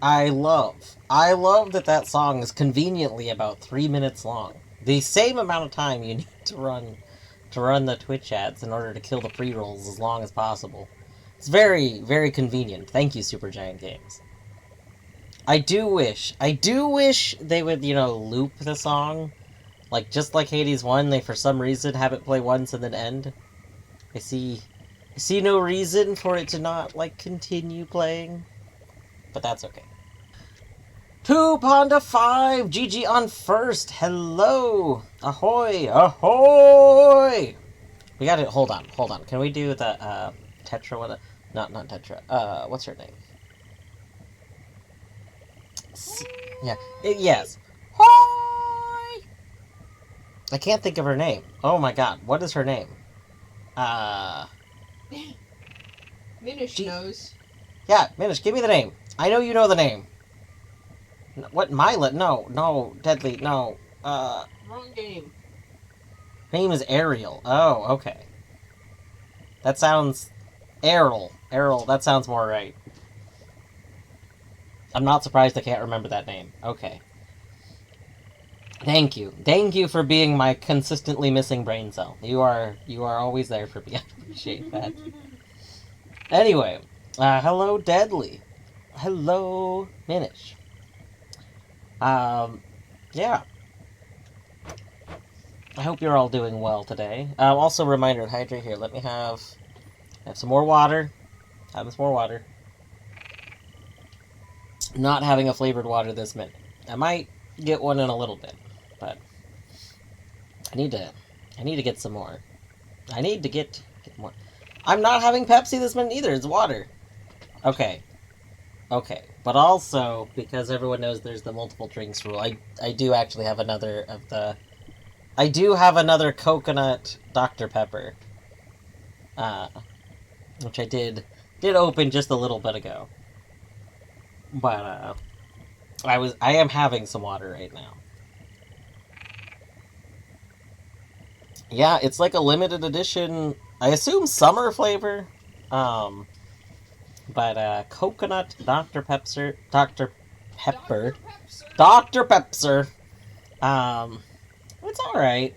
I love that that song is conveniently about 3 minutes long. The same amount of time you need to run the Twitch ads in order to kill the pre-rolls as long as possible. It's very, very convenient. Thank you, Supergiant Games. I do wish they would, loop the song. Like, just like Hades 1, they for some reason have it play once and then end. I see no reason for it to not, like, continue playing. But that's okay. 2 Ponda 5, GG on first. Hello. Ahoy, ahoy. We got it. Hold on. Can we do the, Tetra, what, not Tetra, what's her name? Yeah, yes. Ahoy. I can't think of her name. Oh my god, what is her name? Minish knows. Yeah, Minish, give me the name. I know you know the name. What, Mila? No, Deadly, no. Wrong game. Name is Ariel. Oh, okay. That sounds... Errol, that sounds more right. I'm not surprised I can't remember that name. Okay. Thank you for being my consistently missing brain cell. You are always there for me. I appreciate that. Anyway, hello Deadly. Hello Minish. Yeah. I hope you're all doing well today. Also, reminder to hydrate here. Let me have some more water. Have some more water. Not having a flavored water this minute. I might get one in a little bit, but I need to get some more. I need to get more. I'm not having Pepsi this minute either. It's water. Okay. But also, because everyone knows there's the multiple drinks rule, I do actually have another of the... I do have another coconut Dr. Pepper. Which I did open just a little bit ago. But, I am having some water right now. Yeah, it's like a limited edition, I assume summer flavor. But coconut Dr. Pepper. It's alright.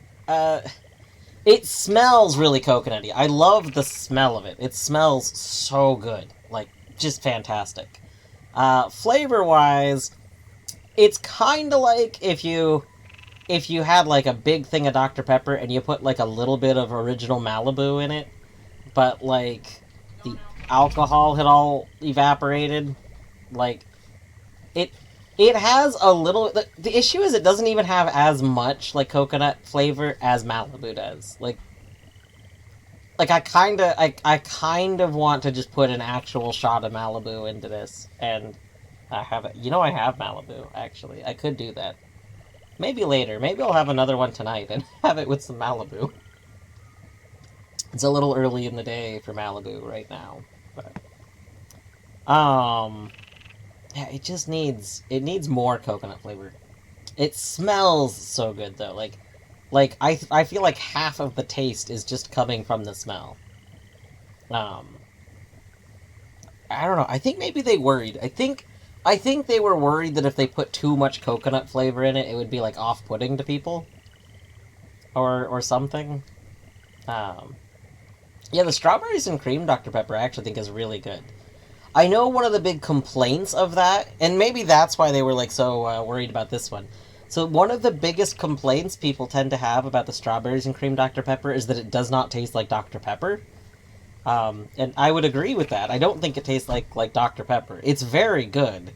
It smells really coconutty. I love the smell of it. It smells so good. Like, just fantastic. Flavor-wise, it's kind of like if you had, like, a big thing of Dr. Pepper and you put, like, a little bit of original Malibu in it, but, like, the alcohol had all evaporated. Like, it has a little... The issue is it doesn't even have as much, like, coconut flavor as Malibu does. Like I kind of want to just put an actual shot of Malibu into this, and I have it. I have Malibu, actually. I could do that. Maybe later. Maybe I'll have another one tonight and have it with some Malibu. It's a little early in the day for Malibu right now, but... Yeah, it just needs more coconut flavor. It smells so good though. I feel like half of the taste is just coming from the smell. I don't know. I think maybe they worried. I think they were worried that if they put too much coconut flavor in it, it would be like off-putting to people, or something. Yeah, the strawberries and cream Dr. Pepper I actually think is really good. I know one of the big complaints of that, and maybe that's why they were like so worried about this one. So one of the biggest complaints people tend to have about the strawberries and cream Dr. Pepper is that it does not taste like Dr. Pepper. And I would agree with that. I don't think it tastes like Dr. Pepper. It's very good,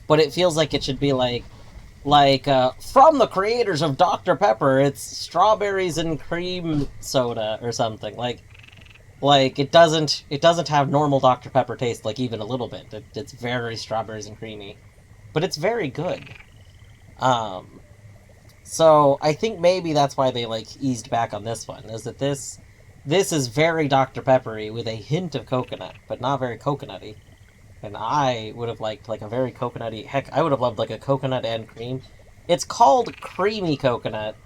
but it feels like it should be like from the creators of Dr. Pepper, it's strawberries and cream soda or something. Like it doesn't have normal Dr. Pepper taste, like, even a little bit. It's very strawberries and creamy, but it's very good. So I think maybe that's why they, like, eased back on this one, is that this is very Dr. Peppery with a hint of coconut, but not very coconutty. And I would have liked, like, a very coconutty... Heck, I would have loved, like, a coconut and cream. It's called creamy coconut,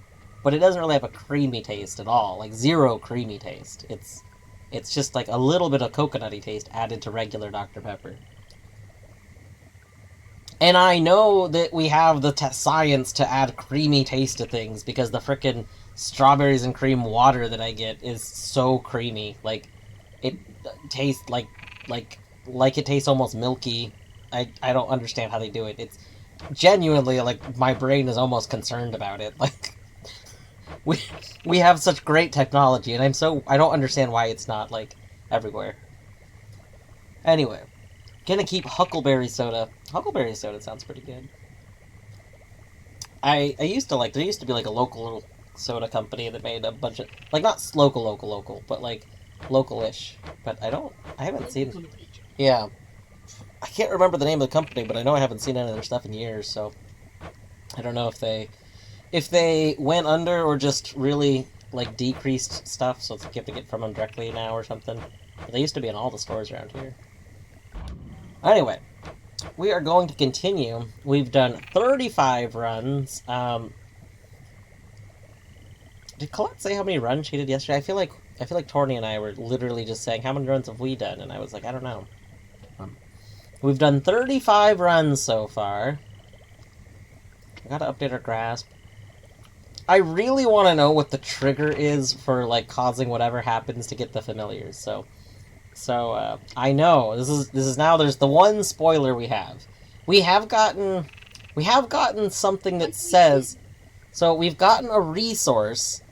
but it doesn't really have a creamy taste at all. Like, zero creamy taste. It's just, like, a little bit of coconutty taste added to regular Dr. Pepper. And I know that we have the science to add creamy taste to things because the frickin' strawberries and cream water that I get is so creamy. Like, it tastes like it tastes almost milky. I don't understand how they do it. It's genuinely like my brain is almost concerned about it. Like we we have such great technology, and I don't understand why it's not like everywhere. Anyway, gonna keep Huckleberry Soda. Huckleberry Soda sounds pretty good. I used to like there used to be like a local soda company that made a bunch of like not local, but like local-ish. But I haven't seen. Yeah, I can't remember the name of the company, but I know I haven't seen any of their stuff in years. So I don't know if they went under or just really like decreased stuff, so you have to get from them directly now or something. But they used to be in all the stores around here. Anyway, we are going to continue. We've done 35 runs. Did Colette say how many runs she did yesterday? I feel like Torny and I were literally just saying how many runs have we done, and I was like, I don't know. We've done 35 runs so far. I gotta update our grasp. I really want to know what the trigger is for like causing whatever happens to get the familiars. So I know this is now. There's the one spoiler we have. We have gotten something that says. So we've gotten a resource.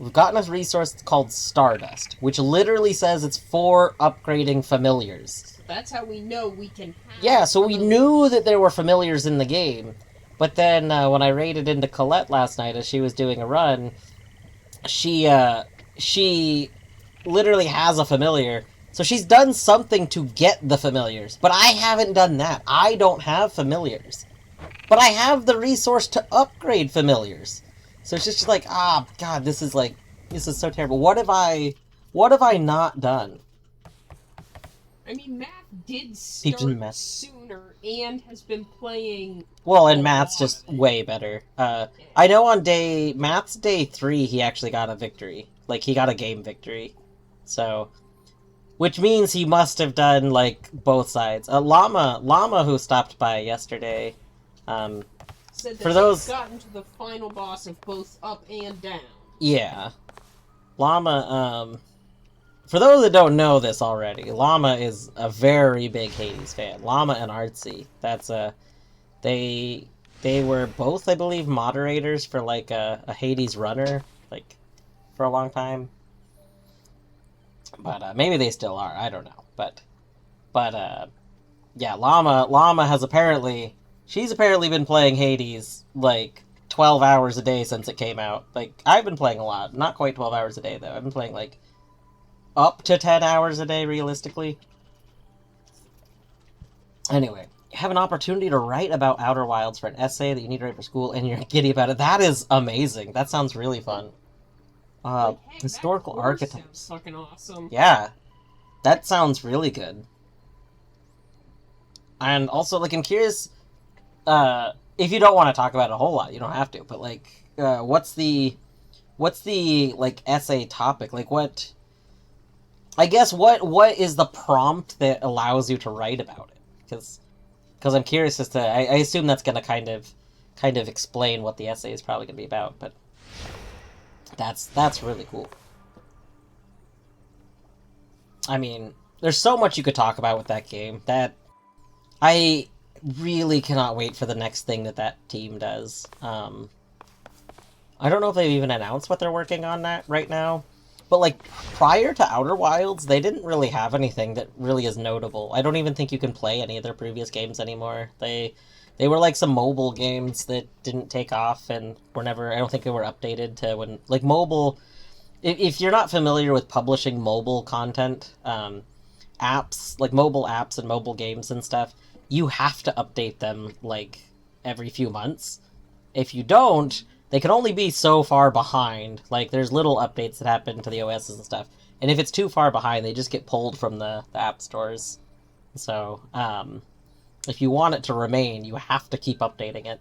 We've gotten a resource called Stardust, which literally says it's for upgrading familiars. So that's how we know we can have... Yeah, so we knew that there were familiars in the game, but then when I raided into Colette last night as she was doing a run, she literally has a familiar. So she's done something to get the familiars, but I haven't done that. I don't have familiars. But I have the resource to upgrade familiars. So it's just like, God, this is so terrible. What have I not done? I mean, Matt did start sooner and has been playing... Well, and Matt's just way better. I know on Matt's day 3, he actually got a victory. Like, he got a game victory. So, which means he must have done, like, both sides. Llama who stopped by yesterday... said that for those gotten to the final boss of both up and down. Yeah. Llama, for those that don't know this already, Llama is a very big Hades fan. Llama and Artsy. That's they were both, I believe, moderators for like a Hades runner, like for a long time. But maybe they still are. I don't know. But yeah, Llama has apparently. She's apparently been playing Hades, like, 12 hours a day since it came out. Like, I've been playing a lot. Not quite 12 hours a day, though. I've been playing, like, up to 10 hours a day, realistically. Anyway, you have an opportunity to write about Outer Wilds for an essay that you need to write for school, and you're giddy about it. That is amazing. That sounds really fun. Like, hey, historical archetypes. Sounds fucking awesome. Yeah. That sounds really good. And also, like, I'm curious... if you don't want to talk about it a whole lot, you don't have to. But like, what's the like essay topic? Like, what? I guess what is the prompt that allows you to write about it? Because I'm curious as to. I assume that's going to kind of explain what the essay is probably going to be about. But that's really cool. I mean, there's so much you could talk about with that game that I really cannot wait for the next thing that team does. I don't know if they've even announced what they're working on that right now, but like prior to Outer Wilds, they didn't really have anything that really is notable. I don't even think you can play any of their previous games anymore. They were like some mobile games that didn't take off and were never. I don't think they were updated to when like mobile. If you're not familiar with publishing mobile content, apps like mobile apps and mobile games and stuff. You have to update them, like, every few months. If you don't, they can only be so far behind. Like, there's little updates that happen to the OSs and stuff. And if it's too far behind, they just get pulled from the app stores. So, if you want it to remain, you have to keep updating it.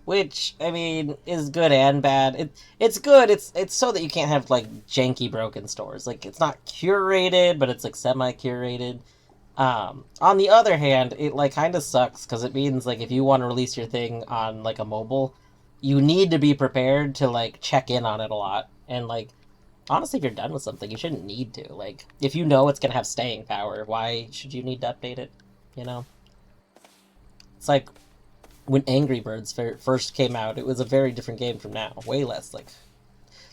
Which, I mean, is good and bad. It's good, it's so that you can't have, like, janky broken stores. Like, it's not curated, but it's, like, semi-curated. On the other hand, it like kind of sucks because it means like if you want to release your thing on like a mobile, you need to be prepared to like check in on it a lot. And like honestly, if you're done with something, you shouldn't need to. Like if you know it's gonna have staying power, why should you need to update it? You know, it's like when Angry Birds first came out, it was a very different game from now. Way less like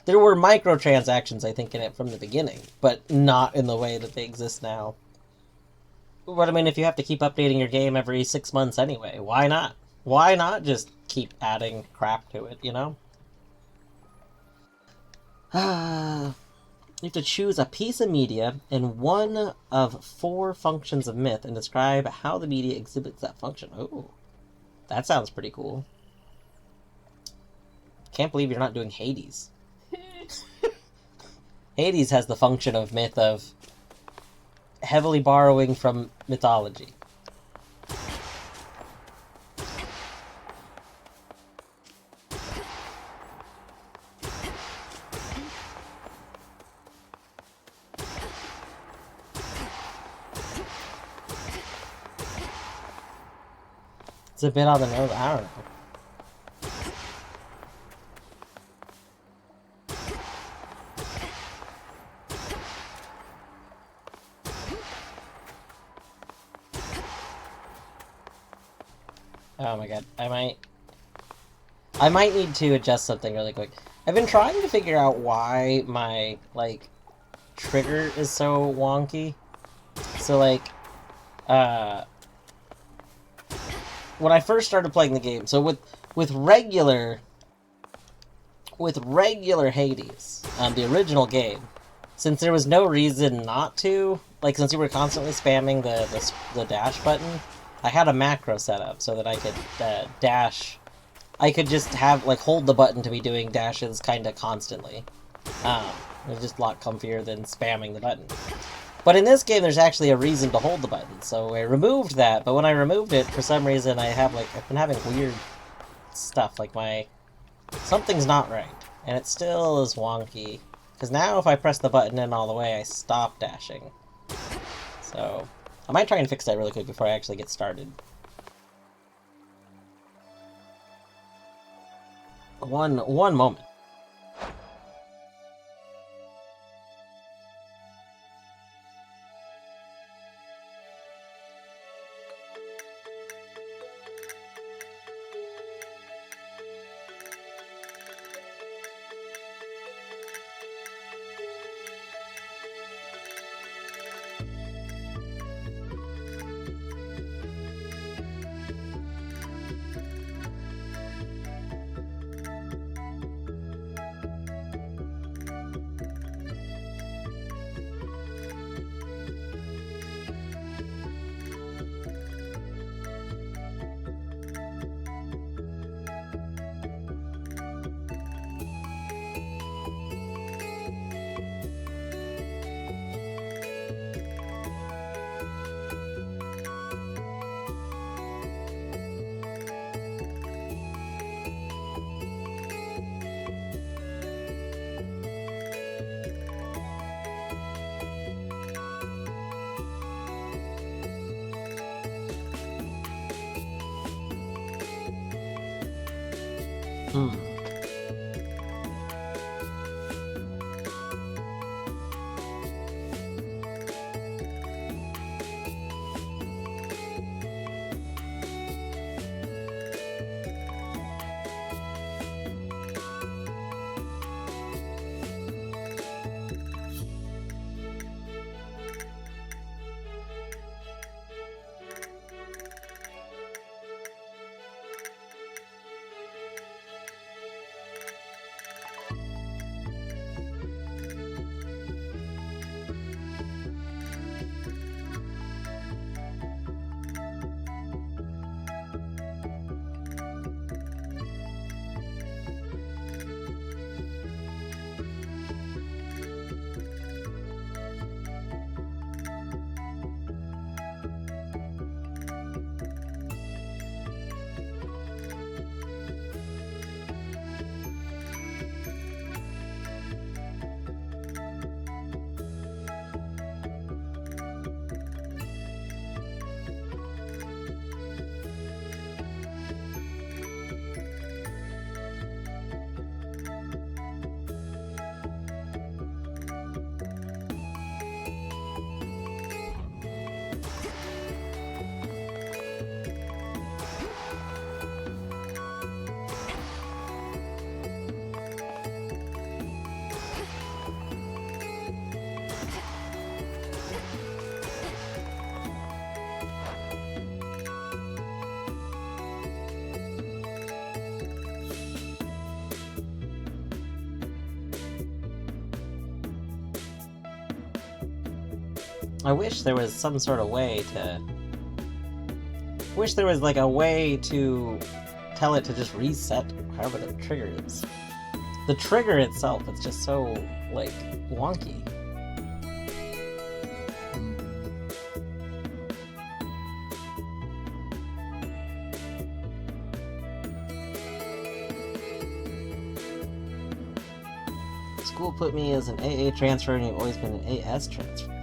there were microtransactions I think in it from the beginning, but not in the way that they exist now. But I mean, if you have to keep updating your game every 6 months anyway, why not? Why not just keep adding crap to it, you know? You have to choose a piece of media and one of 4 functions of myth and describe how the media exhibits that function. Oh, that sounds pretty cool. Can't believe you're not doing Hades. Hades has the function of myth of heavily borrowing from mythology. It's a bit on the nose. I don't know. Oh my god, I might need to adjust something really quick. I've been trying to figure out why my, like, trigger is so wonky. So, like, when I first started playing the game, so with regular Hades, the original game, since there was no reason not to, like, since you were constantly spamming the dash button, I had a macro set up so that I could dash. I could just have, like, hold the button to be doing dashes kind of constantly. It was just a lot comfier than spamming the button. But in this game, there's actually a reason to hold the button, so I removed that, but when I removed it, for some reason, I've been having weird stuff, like something's not right, and it still is wonky. Because now if I press the button in all the way, I stop dashing. So, I might try and fix that really quick before I actually get started. One moment. Hmm. I wish there was some sort of way to... Wish there was, like, a way to tell it to just reset however the trigger is. The trigger itself is just so, like, wonky. School put me as an AA transfer and you've always been an AS transfer.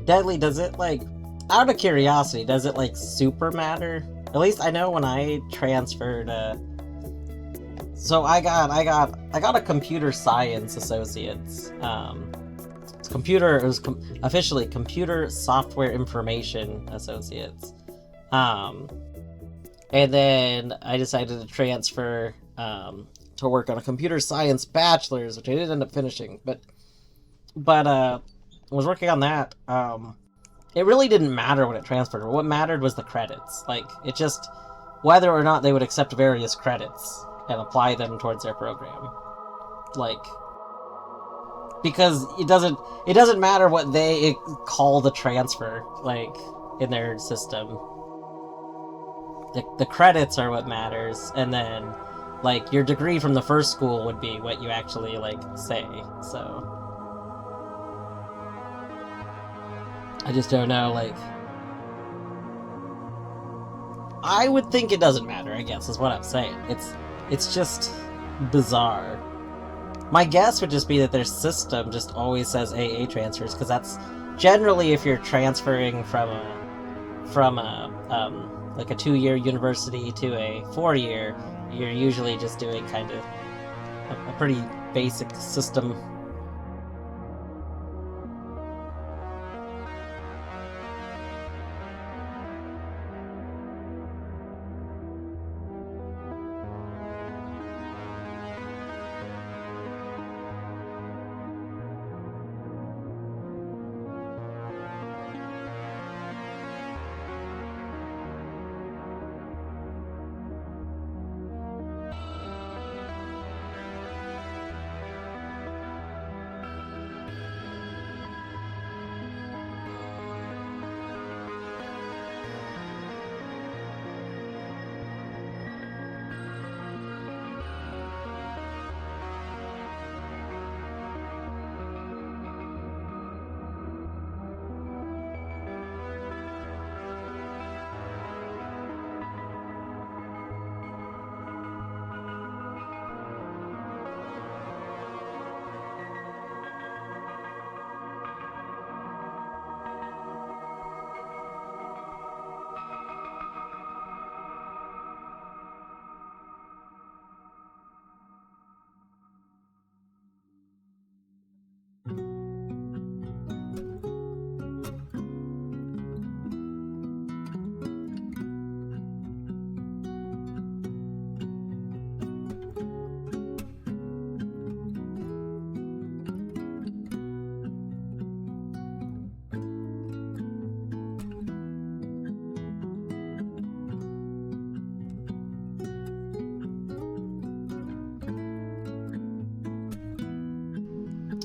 Deadly, does it, like, out of curiosity, does it, like, super matter? At least I know when I transferred, so I got a computer science associates. It was officially computer software information associates. And then I decided to transfer, to work on a computer science bachelor's, which I didn't end up finishing, but was working on that. It really didn't matter when it transferred. What mattered was the credits. Like, it just, whether or not they would accept various credits and apply them towards their program. Like, because it doesn't matter what they call the transfer, like, in their system. The credits are what matters, and then, like, your degree from the first school would be what you actually, like, say, so... I just don't know, like... I would think it doesn't matter, I guess, is what I'm saying. It's just bizarre. My guess would just be that their system just always says AA transfers, because that's generally if you're transferring from like a 2-year university to a 4-year, you're usually just doing kind of a pretty basic system.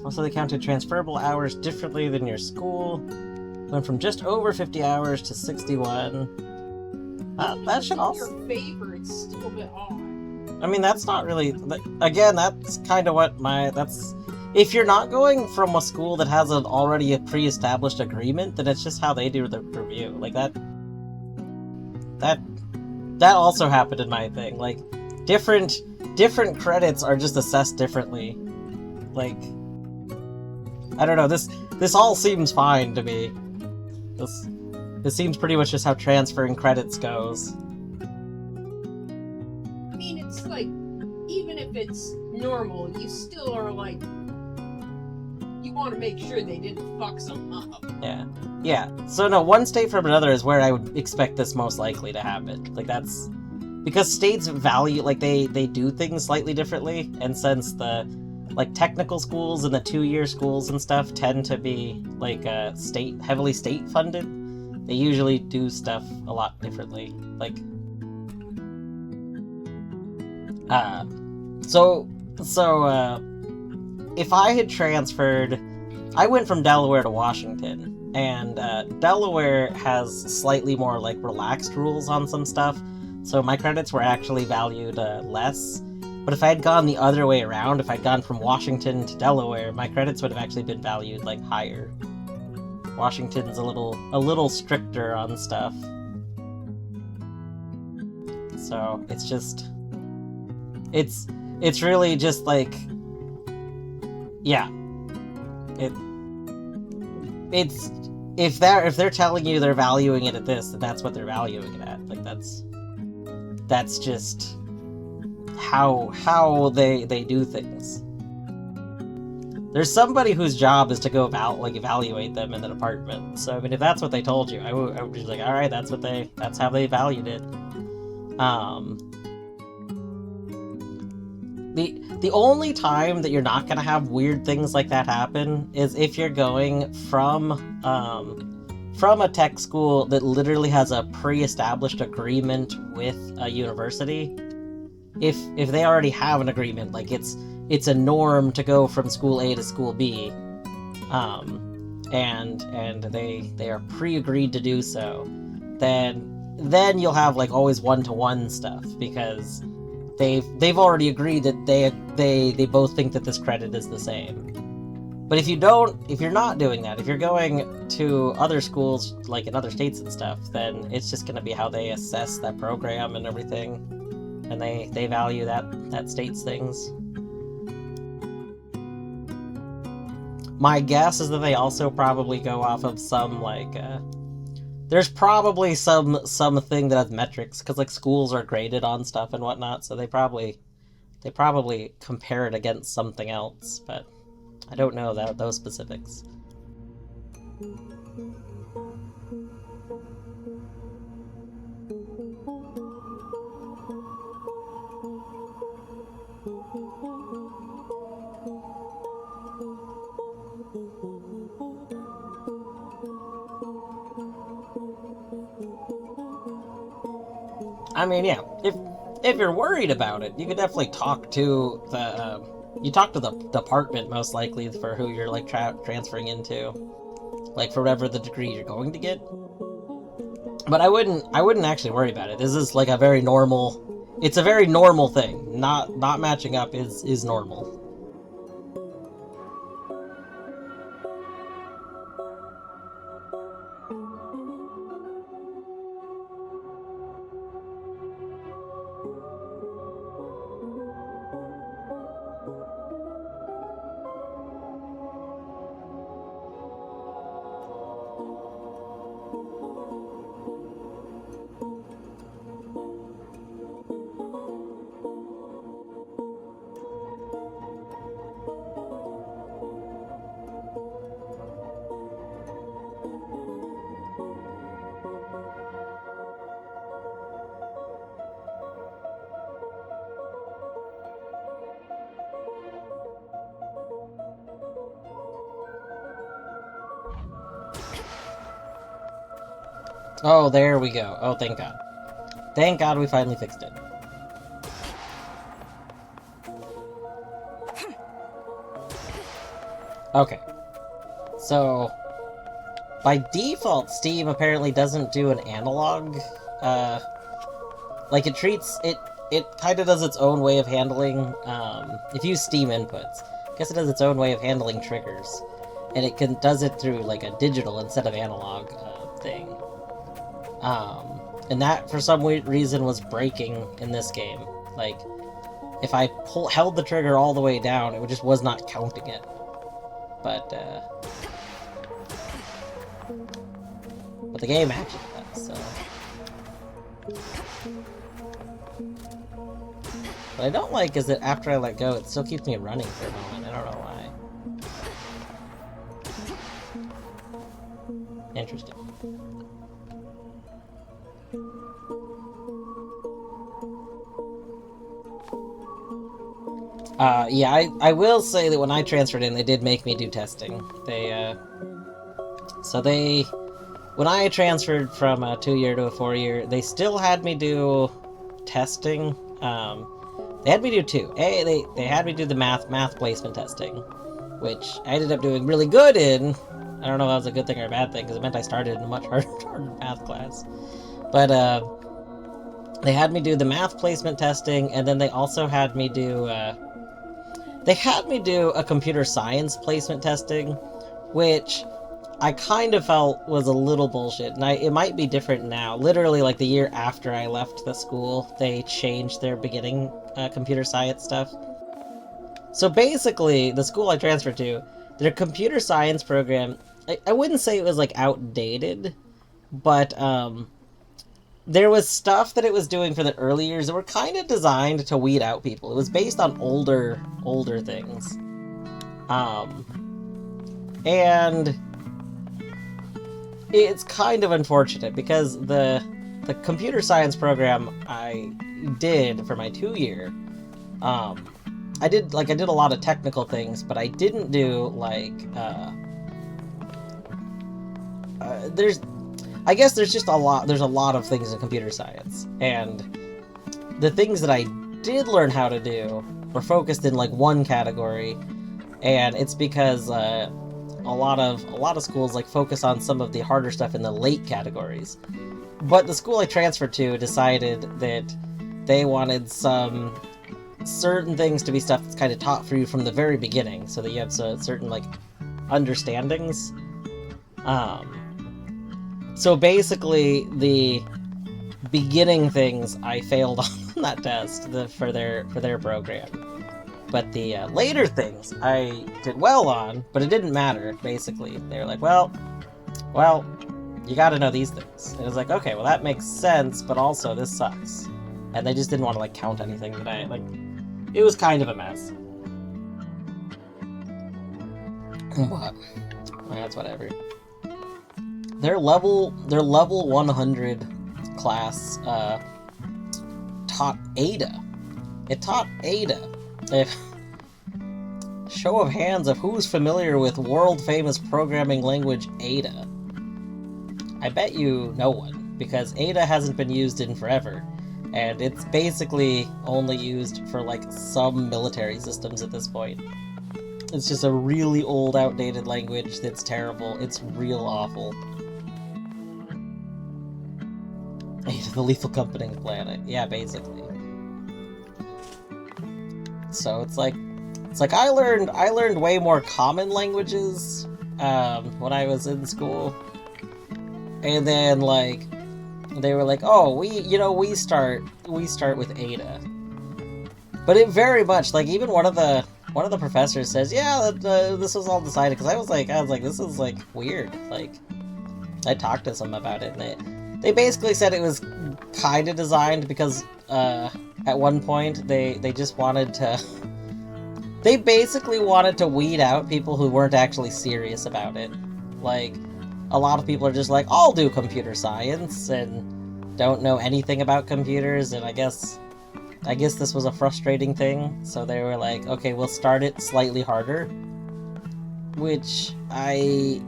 Also, they counted transferable hours differently than your school. Went from just over 50 hours to 61. That should also... In your favor, it's still a bit odd. I mean, that's not really... Again, that's kind of what my... That's... If you're not going from a school that has already a pre-established agreement, then it's just how they do the review. Like, that also happened in my thing. Like, different credits are just assessed differently. Like... I don't know, this all seems fine to me. This seems pretty much just how transferring credits goes. I mean, it's like, even if it's normal, you still are like, you want to make sure they didn't fuck something up. Yeah. So no, one state from another is where I would expect this most likely to happen. Like, that's... Because states value, like, they do things slightly differently, and since the like technical schools and the 2-year schools and stuff tend to be like heavily state funded. They usually do stuff a lot differently. Like so if I had transferred, I went from Delaware to Washington, and Delaware has slightly more like relaxed rules on some stuff, so my credits were actually valued less. But if I had gone the other way around, if I'd gone from Washington to Delaware, my credits would have actually been valued like higher. Washington's a little stricter on stuff. So it's just it's really just like, yeah. It's if they're telling you they're valuing it at this, then that's what they're valuing it at. Like that's just how they do things. There's somebody whose job is to go about like evaluate them in the department. So I mean, if that's what they told you, I would be like, all right, that's how they valued it. The only time that you're not gonna have weird things like that happen is if you're going from a tech school that literally has a pre-established agreement with a university. If they already have an agreement, like it's a norm to go from school A to school B, and they are pre-agreed to do so, then you'll have like always one-to-one stuff, because they've already agreed that they both think that this credit is the same. But if you're not doing that, if you're going to other schools like in other states and stuff, then it's just going to be how they assess that program and everything, and they value that state's things. My guess is that they also probably go off of some like there's probably something that has metrics, because like schools are graded on stuff and whatnot, so they probably compare it against something else, but I don't know those specifics. I mean, yeah, if you're worried about it, you could definitely talk to the department, most likely, for who you're like transferring into, like for whatever the degree you're going to get. But I wouldn't actually worry about it. This is like a very normal thing. Not matching up is normal. Oh, there we go. Oh, thank God. Thank God we finally fixed it. Okay. So, by default, Steam apparently doesn't do an analog, like it kind of does its own way of handling, if you use Steam inputs, I guess it does its own way of handling triggers, and it does it through, like, a digital instead of analog, thing. And that, for some weird reason, was breaking in this game. Like, if I held the trigger all the way down, it just was not counting it. But the game actually does, so. What I don't like is that after I let go, it still keeps me running for a moment. I don't know why. Interesting. Yeah, I will say that when I transferred in, they did make me do testing. When I transferred from a 2-year to a 4-year, they still had me do testing. They had me do 2. They had me do the math placement testing, which I ended up doing really good in. I don't know if that was a good thing or a bad thing, because it meant I started in a much harder math class. But, they had me do the math placement testing, and then they also had me do, they had me do a computer science placement testing, which I kind of felt was a little bullshit, and it might be different now. Literally, like, the year after I left the school, they changed their beginning computer science stuff. So basically, the school I transferred to, their computer science program, I wouldn't say it was, like, outdated, but, there was stuff that it was doing for the early years that were kind of designed to weed out people. It was based on older things. And it's kind of unfortunate because the computer science program I did for my 2-year, I did a lot of technical things, but I didn't do like there's just a lot of things in computer science, and the things that I did learn how to do were focused in like one category, and it's because a lot of schools like focus on some of the harder stuff in the late categories. But the school I transferred to decided that they wanted some certain things to be stuff that's kind of taught for you from the very beginning, so that you have certain like understandings. So basically, the beginning things I failed on that test for their program, but the later things I did well on. But it didn't matter. Basically, they were like, well, you got to know these things. And it was like, okay, well that makes sense, but also this sucks. And they just didn't want to like count anything that I like. It was kind of a mess. But that's whatever. Their level 100 class taught Ada. It taught Ada. Show of hands of who's familiar with world-famous programming language Ada. I bet you no one, because Ada hasn't been used in forever, and it's basically only used for like some military systems at this point. It's just a really old, outdated language that's terrible. It's real awful. The Lethal Company planet. Yeah, basically. So it's like I learned way more common languages when I was in school. And then like they were like, "Oh, we start with Ada." But it very much like even one of the professors says, "Yeah, this was all decided," because I was like this is like weird. Like I talked to some about it, and they basically said it was kind of designed because at one point they just wanted to... They basically wanted to weed out people who weren't actually serious about it. Like, a lot of people are just like, I'll do computer science, and don't know anything about computers, and I guess this was a frustrating thing, so they were like, okay, we'll start it slightly harder. Which I...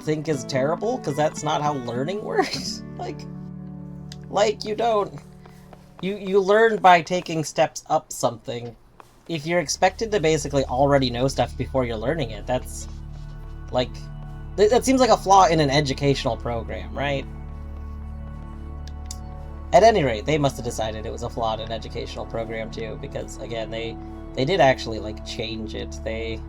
think is terrible, because that's not how learning works. like you don't... You learn by taking steps up something. If you're expected to basically already know stuff before you're learning it, that's... like... That seems like a flaw in an educational program, right? At any rate, they must have decided it was a flaw in an educational program, too, because, again, they did actually, like, change it. They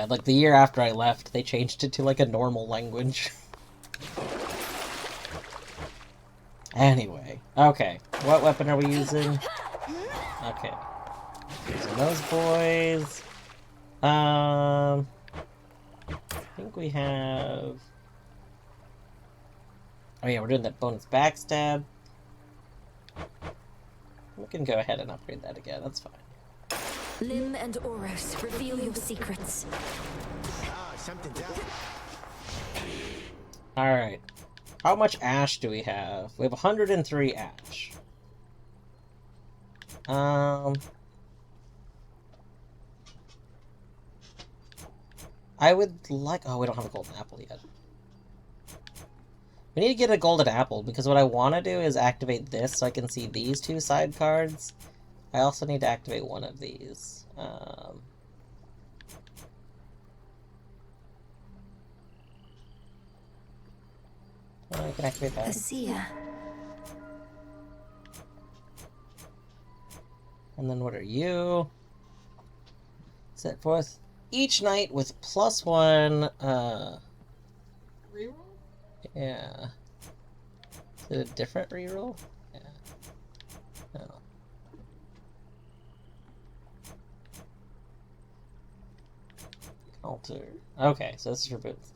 like, the year after I left, they changed it to, like, a normal language. Anyway. Okay. What weapon are we using? Okay. Using those boys. I think we have... Oh yeah, we're doing that bonus backstab. We can go ahead and upgrade that again, that's fine. Lim and Oros, reveal your secrets. Alright. How much ash do we have? We have 103 ash. I would like... Oh, we don't have a golden apple yet. We need to get a golden apple, because what I want to do is activate this so I can see these two side cards. I also need to activate one of these. Oh, I can activate that. Asia. And then what are you? Set forth each night with +1, Reroll? yeah. Is it a different reroll? Yeah. No. Alter. Okay, so this is for boots.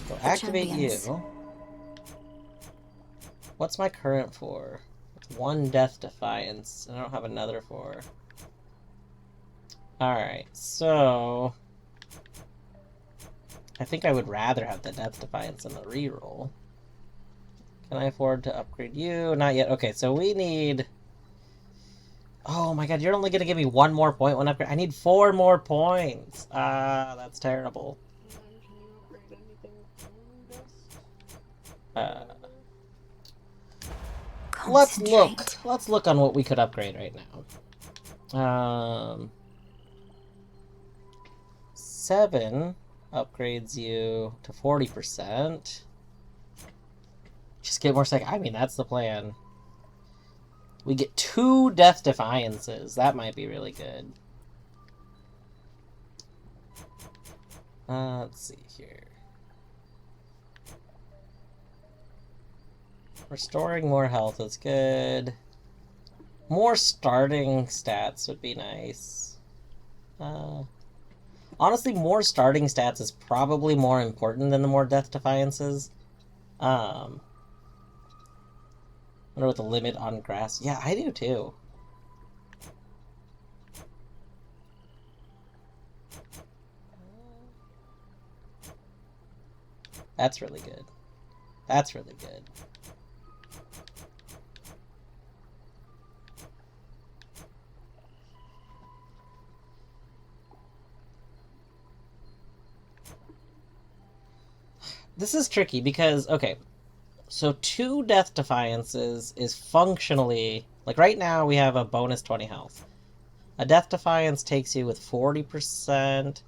So activate you. What's my current for? It's 1 Death Defiance. I don't have another for. Alright, so... I think I would rather have the Death Defiance than the reroll. Can I afford to upgrade you? Not yet. Okay, so we need... Oh my god, you're only gonna give me 1 more point when upgrade. I need 4 more points! Ah, that's terrible. Let's look on what we could upgrade right now. 7 upgrades you to 40%. Just get more I mean, that's the plan. We get 2 Death Defiances. That might be really good. Let's see here. Restoring more health is good. More starting stats would be nice. Honestly, more starting stats is probably more important than the more Death Defiances. I wonder what the limit on grass... Yeah, I do too. That's really good. That's really good. This is tricky because, okay, so 2 Death Defiances is functionally... Like, right now we have a bonus 20 health. A Death Defiance takes you with 40%.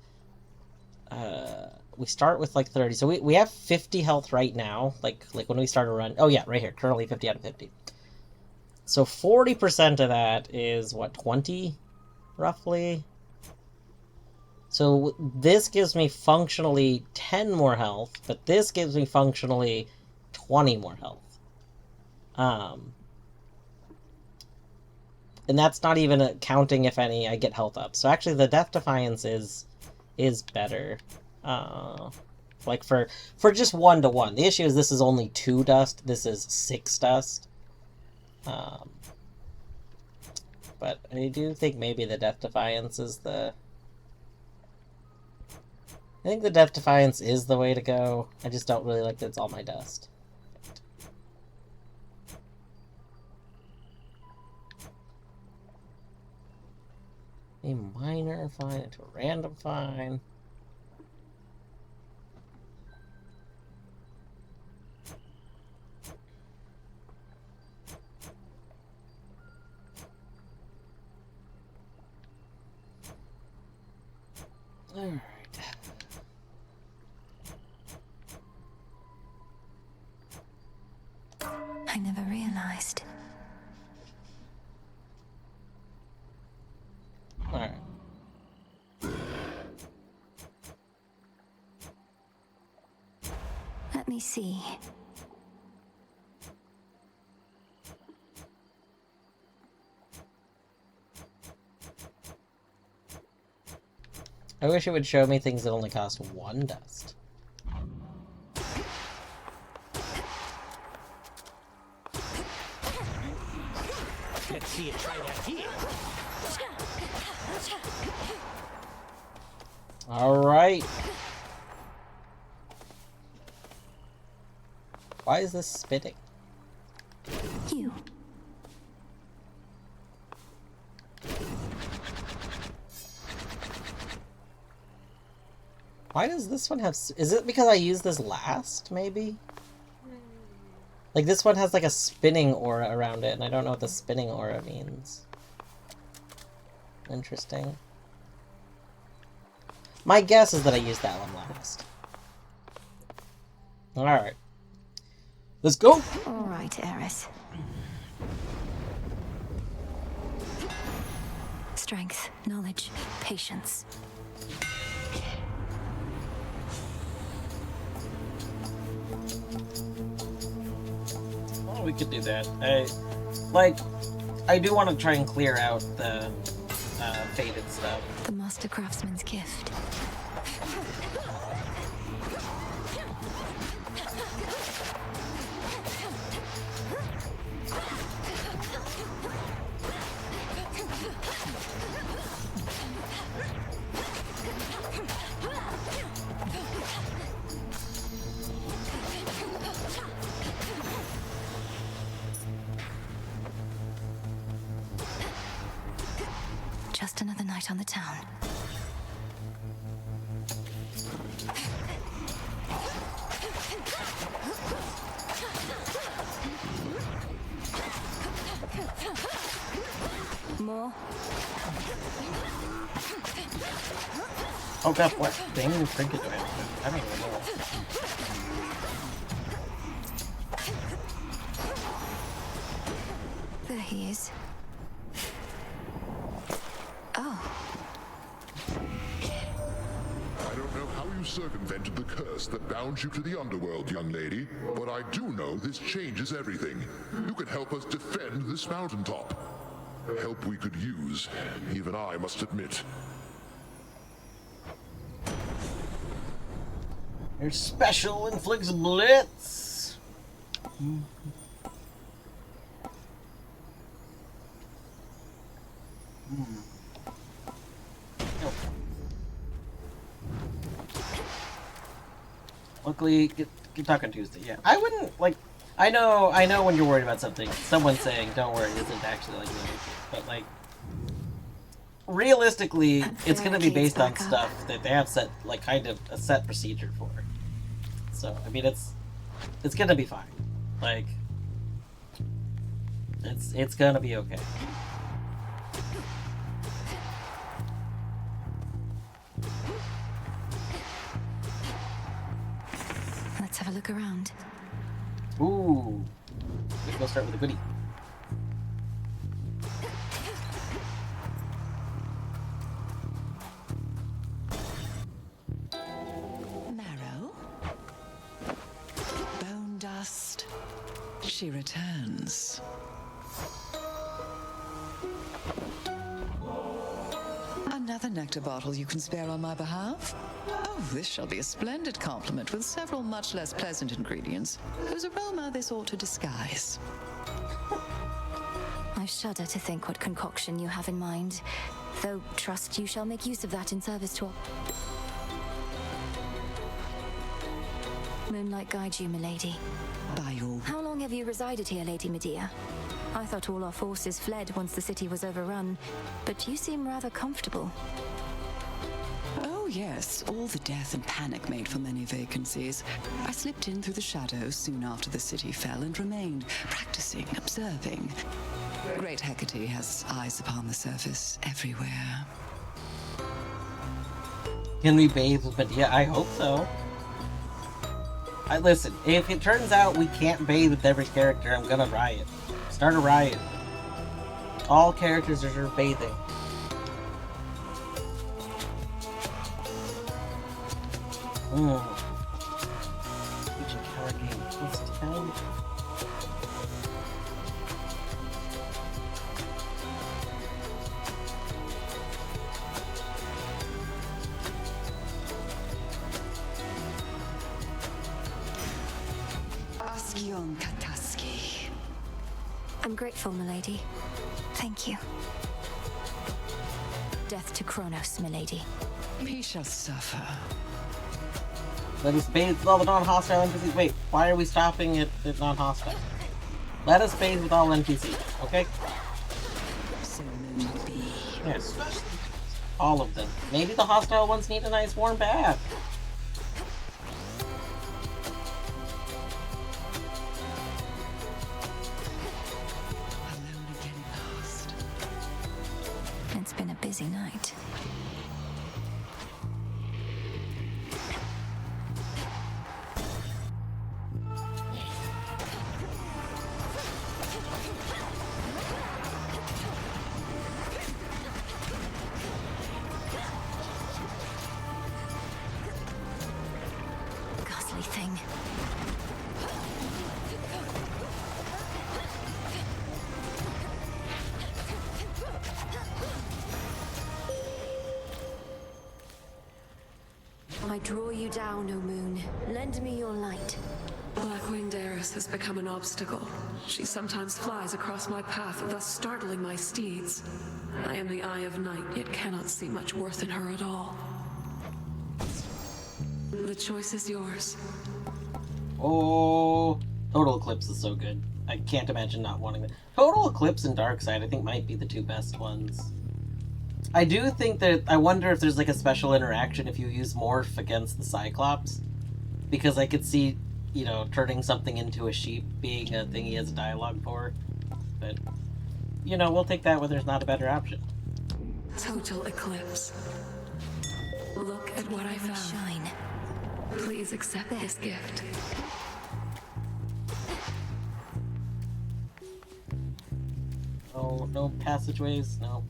We start with, like, 30. So we have 50 health right now. Like when we start a run... Oh, yeah, right here. Currently 50 out of 50. So 40% of that is, what, 20? Roughly? So this gives me functionally 10 more health, but this gives me functionally 20 more health. And that's not even counting if any I get health up. So actually the Death Defiance is better. Like for just 1-to-1. The issue is this is only 2 dust, this is 6 dust. But I do think maybe the Death Defiance is the... I think the Death Defiance is the way to go. I just don't really like that it's all my dust. A minor fine into a random fine. Alright. I never realized. Alright. Let me see. I wish it would show me things that only cost 1 dust. Let's see it try that here. Alright. Why is this spitting? You. Why does this one have... Is it because I used this last, maybe? Like, this one has, like, a spinning aura around it, and I don't know what the spinning aura means. Interesting. My guess is that I used that one last. Alright. Let's go! Alright, Eris. Strength, knowledge, patience. Well, we could do that. I do want to try and clear out the faded stuff. The Master Craftsman's gift. Just another night on the town. More? Oh god, what dang trinket do I have? I don't even know. There he is. Oh. I don't know how you circumvented the curse that bound you to the underworld, young lady, but I do know this changes everything. You can help us defend this mountaintop. Help we could use, even I must admit. Your special inflicts blitz. Luckily, get talking Tuesday. Yeah, I wouldn't like. I know when you're worried about something, someone saying "Don't worry" isn't actually like really, but like realistically, it's going to be based on stuff that they have set, like kind of a set procedure for. So I mean, it's going to be fine. Like it's going to be okay. Let's have a look around. Ooh, let's go start with a goodie. Marrow? Bone dust? She returns. Another nectar bottle you can spare on my behalf? Oh, this shall be a splendid compliment with several much less pleasant ingredients, whose aroma this ought to disguise. I shudder to think what concoction you have in mind, though trust you shall make use of that in service to our... Moonlight guide you, milady. By your... How long have you resided here, Lady Medea? I thought all our forces fled once the city was overrun, but you seem rather comfortable. Oh, yes. All the death and panic made for many vacancies. I slipped in through the shadows soon after the city fell and remained, practicing, observing. Great Hecate has eyes upon the surface everywhere. Can we bathe with Medea? I hope so. Listen, if it turns out we can't bathe with every character, I'm gonna riot. Start a riot. All characters deserve bathing. Each encounter game plus 10. Ascion Kataski. I'm grateful, milady. Thank you. Death to Kronos, milady. He shall suffer. Let us bathe with all the non-hostile NPCs. Wait, why are we stopping at non-hostile? Let us bathe with all NPCs, okay? So may it be. Yes. All of them. Maybe the hostile ones need a nice warm bath. I draw you down, O moon. Lend me your light. Blackwinged Eris has become an obstacle. She sometimes flies across my path, thus startling my steeds. I am the Eye of Night, yet cannot see much worth in her at all. The choice is yours. Oh, Total Eclipse is so good. I can't imagine not wanting that. Total Eclipse and Darkseid, I think, might be the two best ones. I do think that, I wonder if there's like a special interaction if you use Morph against the Cyclops. Because I could see, you know, turning something into a sheep being a thing he has dialogue for. But, you know, we'll take that when there's not a better option. Total Eclipse. Look at what I found. Shine. Please accept this gift. No, no passageways, no.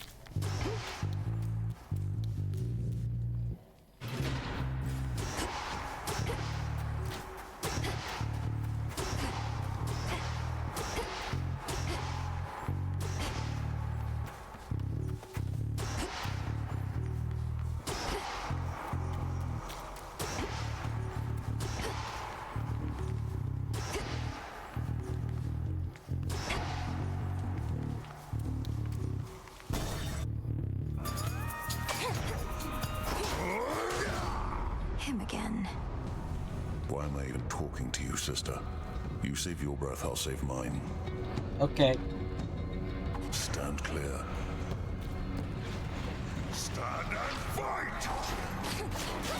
Him again. Why am I even talking to you, sister? You save your breath, I'll save mine. Okay. Stand clear. Stand and fight!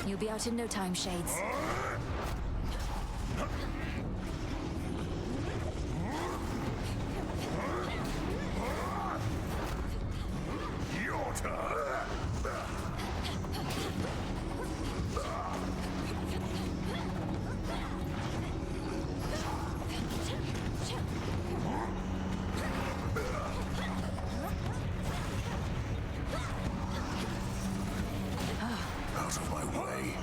You'll be out in no time, Shades. Your turn! Out of my way.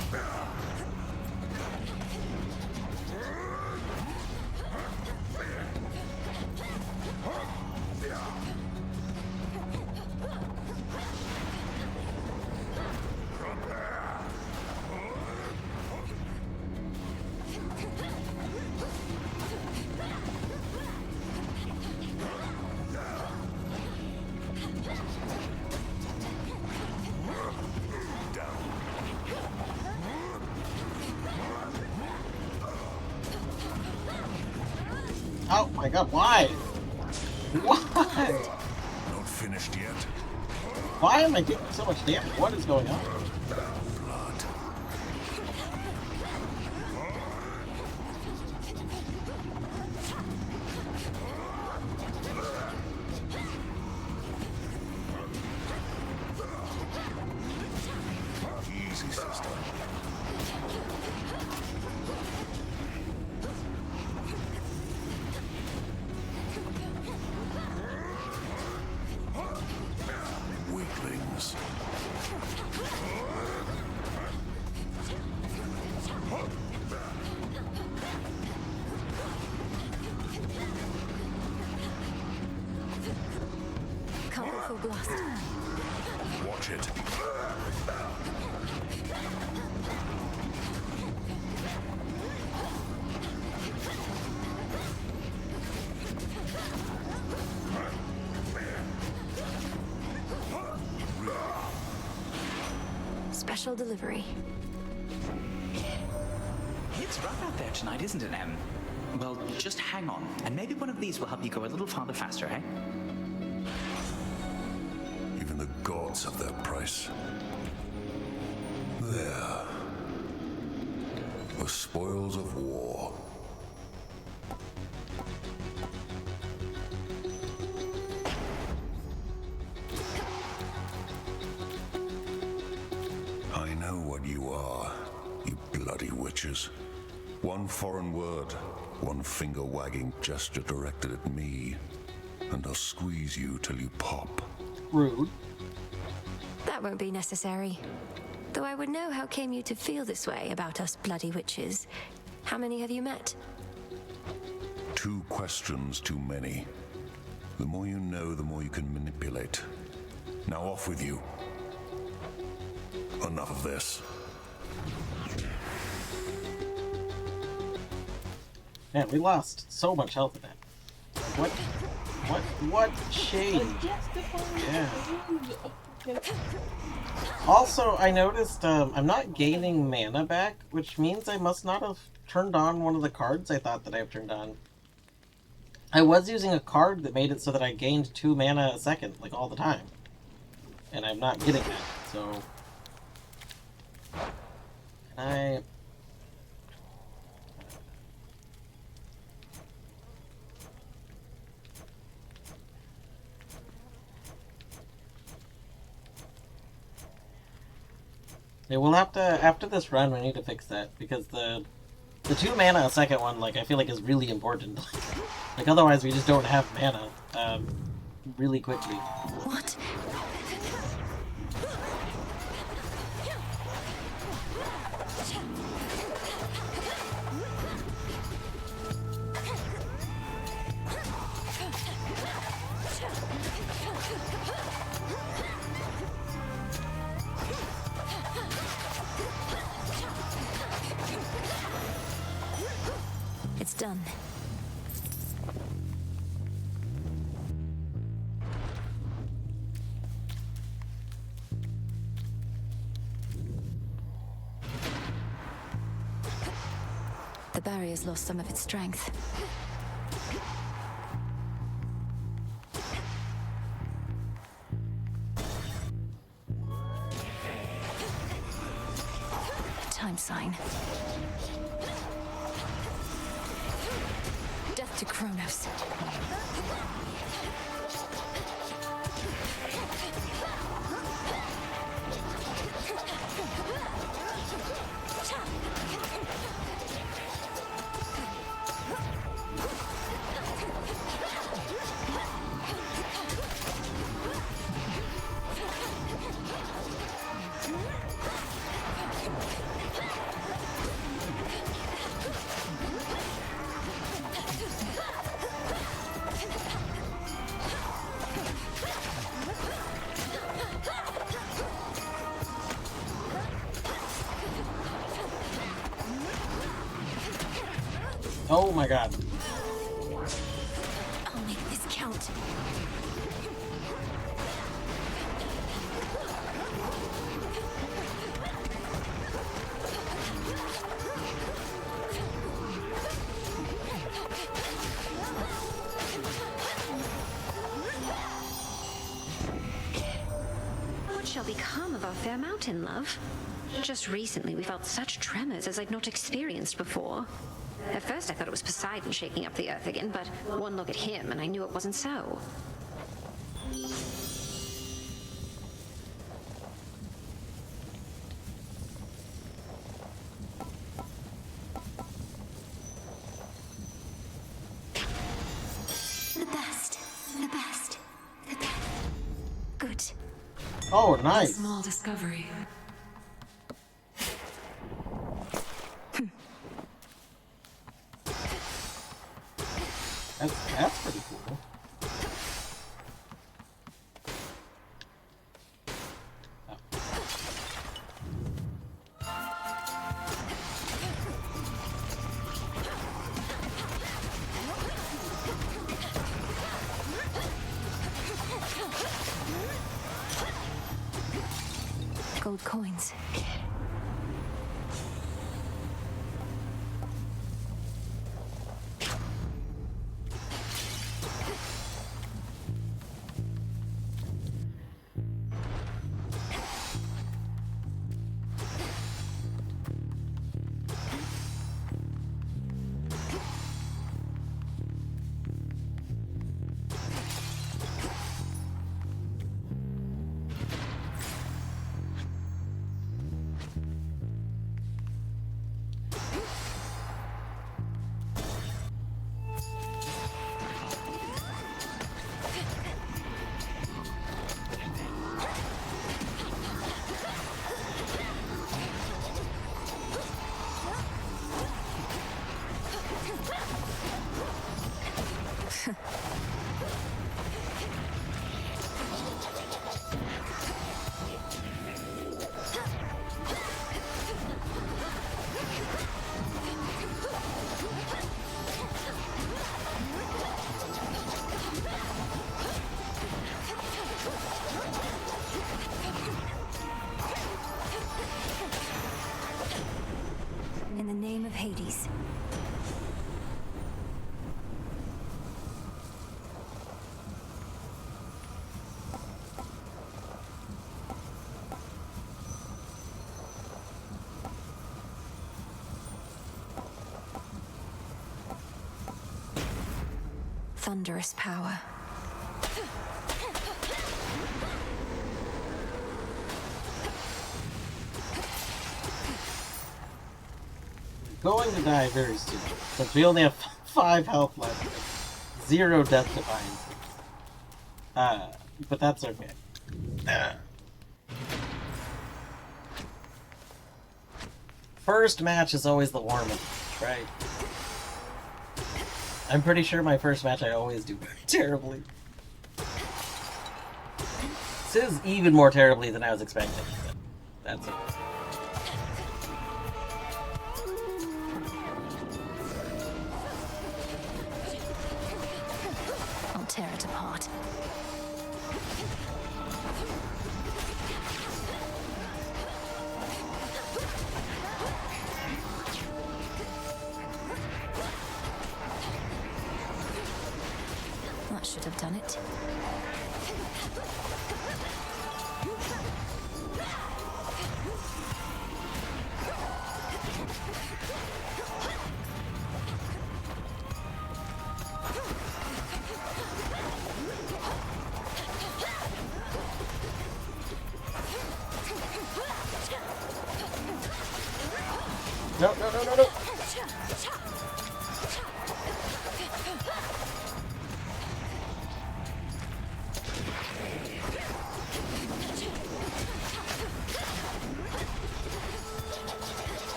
Oh my god, why? What? Not finished yet. Why am I taking so much damage? What is going on? Blood. Easy, sister. Weaklings. Can't go full blast. Watch it. Special delivery. It's rough out there tonight, isn't it, Em? Well, just hang on, and maybe one of these will help you go a little farther faster, eh? Even the gods have their price. There. The spoils of war. I know what you are, you bloody witches. One foreign word, one finger-wagging gesture directed at me, and I'll squeeze you till you pop. Rude. That won't be necessary. Though I would know how came you to feel this way about us bloody witches. How many have you met? 2 questions too many. The more you know, the more you can manipulate. Now off with you. Enough of this. Man, we lost so much health in that. What changed? Yeah. Also, I noticed I'm not gaining mana back, which means I must not have turned on one of the cards I thought that I've turned on. I was using a card that made it so that I gained 2 mana a second, like all the time. And I'm not getting that, so... Can Yeah, we'll have to, after this run, we need to fix that, because the 2 mana a second one, like, I feel like is really important. Like, otherwise we just don't have mana, really quickly. What? It's done. The barrier's lost some of its strength. Time sign. Death to Kronos. Oh my god. I'll make this count. What shall become of our fair mountain, love? Just recently we felt such tremors as I'd not experienced before. At first I thought it was Poseidon shaking up the earth again, but one look at him and I knew it wasn't so. The best. The best. The best. Good. Oh, nice. Small discovery. That's pretty cool. Gold coins. name of Hades. Thunderous power. Going to die very soon, since we only have 5 health left. 0 death defiances. But that's okay. First match is always the warm-up, right? I'm pretty sure my first match I always do very terribly. This is even more terribly than I was expecting, but that's it. I'll tear it apart. That should have done it. No, no, no, no, no!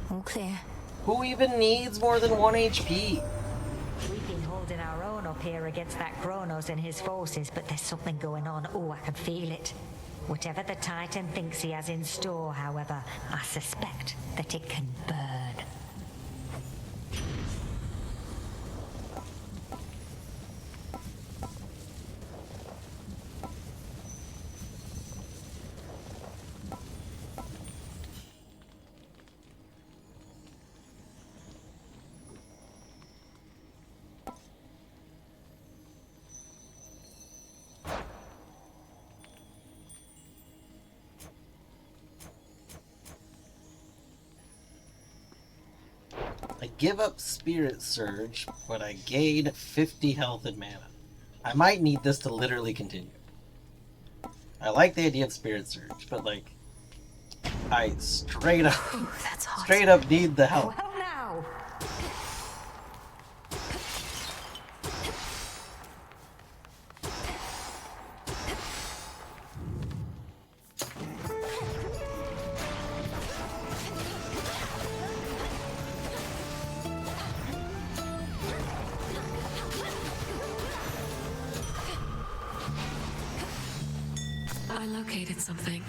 All clear. Who even needs more than 1 HP? We've been holding our own up here against that Kronos and his forces, but there's something going on. Oh, I can feel it. Whatever the Titan thinks he has in store, however, I suspect that it can burn. I give up Spirit Surge, but I gain 50 health and mana. I might need this to literally continue. I like the idea of Spirit Surge, but like, I straight up need the health. Well, now. I located something.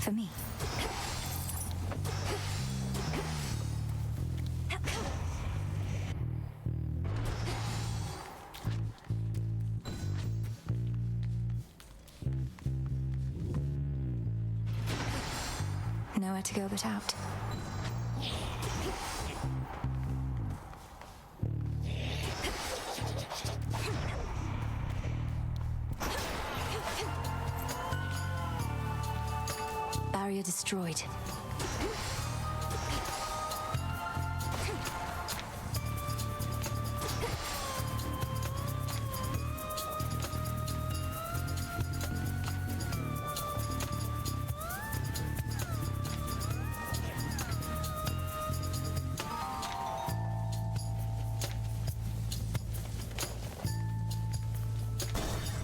For me. Nowhere to go but out. Barrier destroyed.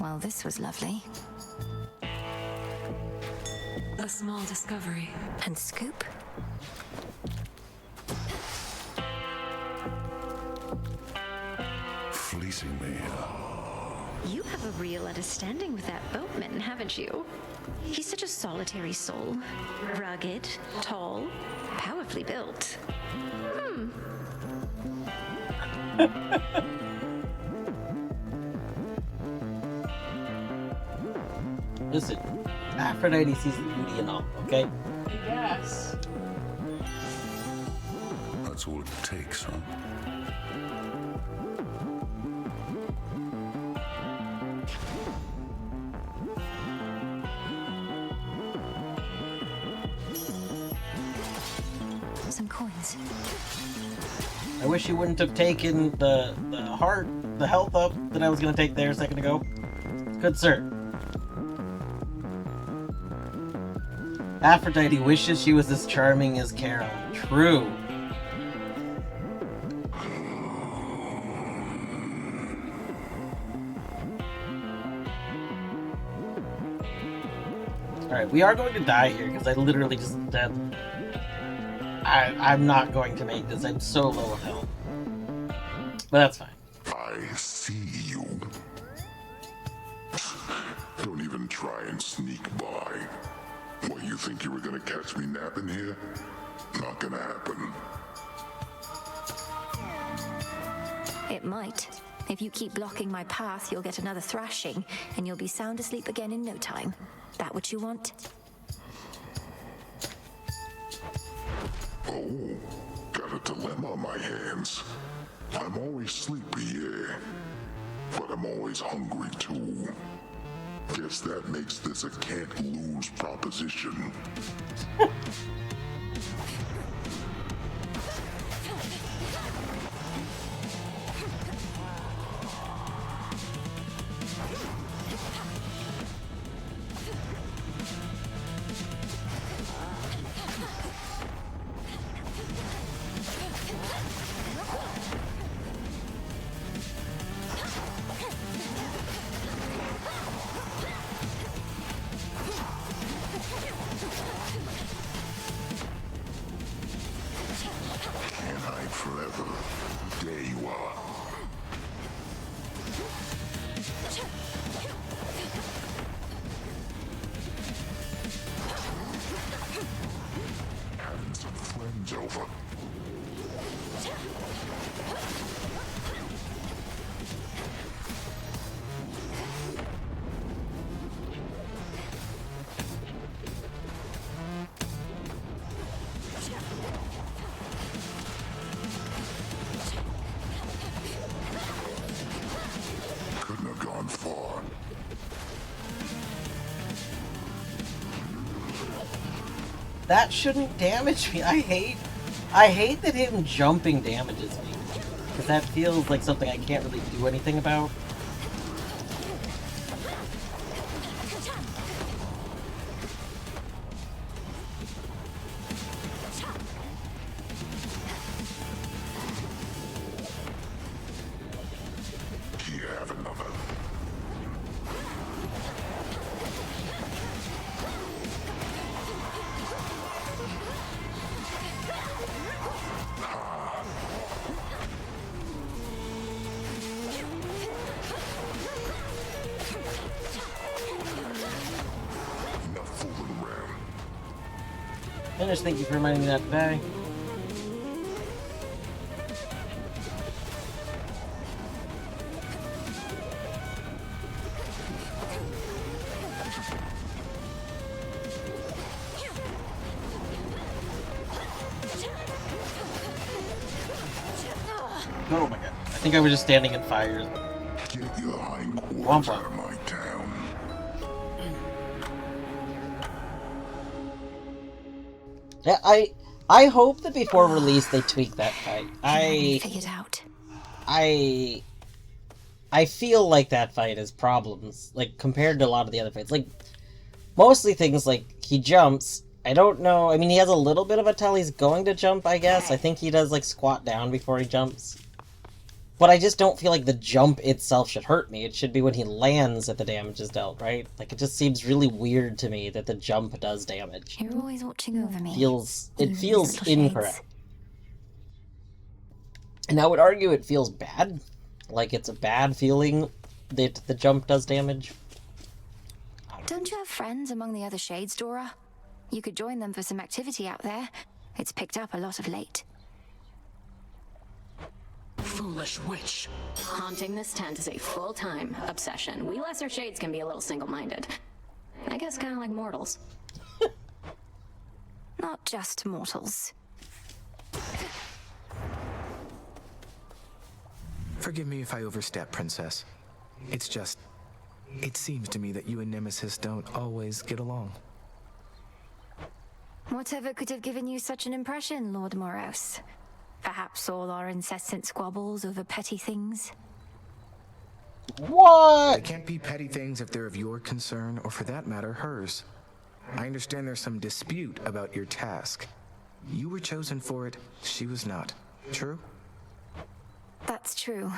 Well, this was lovely. A small discovery. And Scoop? Fleecing me. You have a real understanding with that boatman, haven't you? He's such a solitary soul. Rugged, tall, powerfully built. Listen, Aphrodite sees the beauty and all, okay? Yes. That's all it takes, huh? Some coins. I wish you wouldn't have taken the health up that I was gonna take there a second ago. Good sir. Aphrodite wishes she was as charming as Carol. True. Alright, we are going to die here because I literally just... I'm not going to make this. I'm so low of health. But that's fine. I see you. Don't even try and sneak by. What, you think you were gonna catch me napping here? Not gonna happen. It might. If you keep blocking my path, you'll get another thrashing, and you'll be sound asleep again in no time. That what you want? Oh, got a dilemma on my hands. I'm always sleepy, yeah. But I'm always hungry, too. Guess that makes this a can't-lose proposition. Forever. There you are. Having some friends over. Far. That shouldn't damage me. I hate that him jumping damages me. Because that feels like something I can't really do anything about. Finish, thank you for reminding me not to die. Oh my god. I think I was just standing in fires. Get your hindquarters out of my town. Yeah, I hope that before release they tweak that fight. I figured out. I feel like that fight has problems, like compared to a lot of the other fights. Like mostly things like he jumps. I don't know. I mean, he has a little bit of a tell he's going to jump. I guess I think he does like squat down before he jumps. But I just don't feel like the jump itself should hurt me. It should be when he lands that the damage is dealt, right? Like, it just seems really weird to me that the jump does damage. You're always watching over me. It feels incorrect. And I would argue it feels bad. Like, it's a bad feeling that the jump does damage. Don't you have friends among the other shades, Dora? You could join them for some activity out there. It's picked up a lot of late. Foolish witch. Haunting this tent is a full-time obsession. We lesser shades can be a little single-minded. I guess kind of like mortals. Not just mortals. Forgive me if I overstep, Princess. It's just... it seems to me that you and Nemesis don't always get along. Whatever could have given you such an impression, Lord Moros? Perhaps all our incessant squabbles over petty things? What? They can't be petty things if they're of your concern, or for that matter, hers. I understand there's some dispute about your task. You were chosen for it, she was not. True? That's true.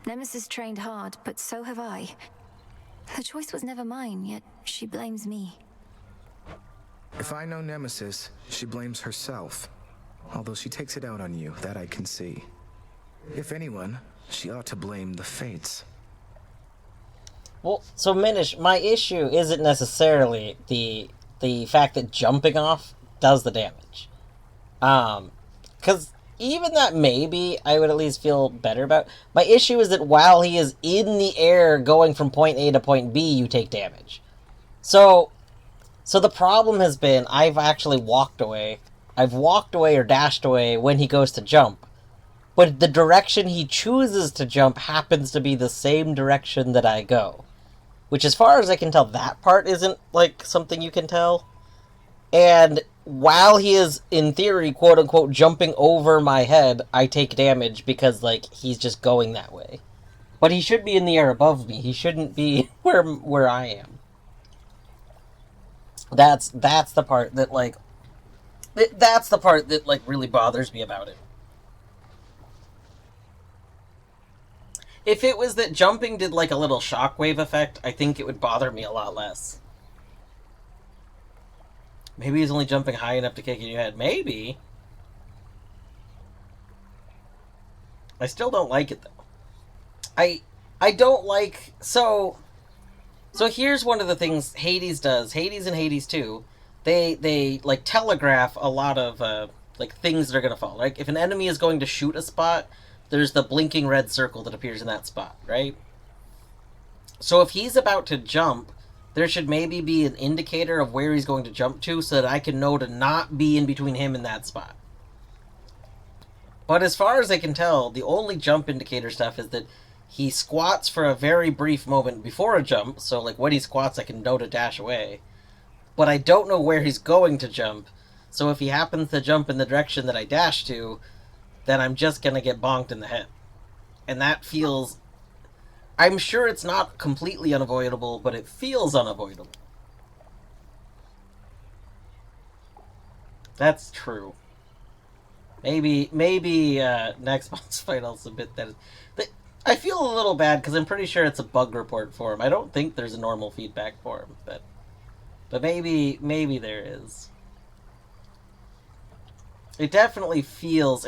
Nemesis trained hard, but so have I. The choice was never mine, yet she blames me. If I know Nemesis, she blames herself. Although she takes it out on you, that I can see. If anyone, she ought to blame the fates. Well, so Minish, my issue isn't necessarily the fact that jumping off does the damage. Because even that maybe I would at least feel better about. My issue is that while he is in the air going from point A to point B, you take damage. So the problem has been I've actually walked away. I've walked away or dashed away when he goes to jump. But the direction he chooses to jump happens to be the same direction that I go. Which, as far as I can tell, that part isn't, like, something you can tell. And while he is, in theory, quote-unquote, jumping over my head, I take damage because, like, he's just going that way. But he should be in the air above me. He shouldn't be where I am. That's the part that, like... That's the part that, like, really bothers me about it. If it was that jumping did, like, a little shockwave effect, I think it would bother me a lot less. Maybe he's only jumping high enough to kick in your head. Maybe. I still don't like it, though. I don't like... So here's one of the things Hades does. Hades and Hades 2, they like, telegraph a lot of, like, things that are going to fall. Like, if an enemy is going to shoot a spot... there's the blinking red circle that appears in that spot, right? So if he's about to jump, there should maybe be an indicator of where he's going to jump to so that I can know to not be in between him and that spot. But as far as I can tell, the only jump indicator stuff is that he squats for a very brief moment before a jump, so like when he squats I can know to dash away. But I don't know where he's going to jump, so if he happens to jump in the direction that I dash to, then I'm just gonna get bonked in the head. And that feels... I'm sure it's not completely unavoidable, but it feels unavoidable. That's true. Maybe next boss fight I'll submit that. I feel a little bad, because I'm pretty sure it's a bug report for him. I don't think there's a normal feedback for him, but maybe there is. It definitely feels...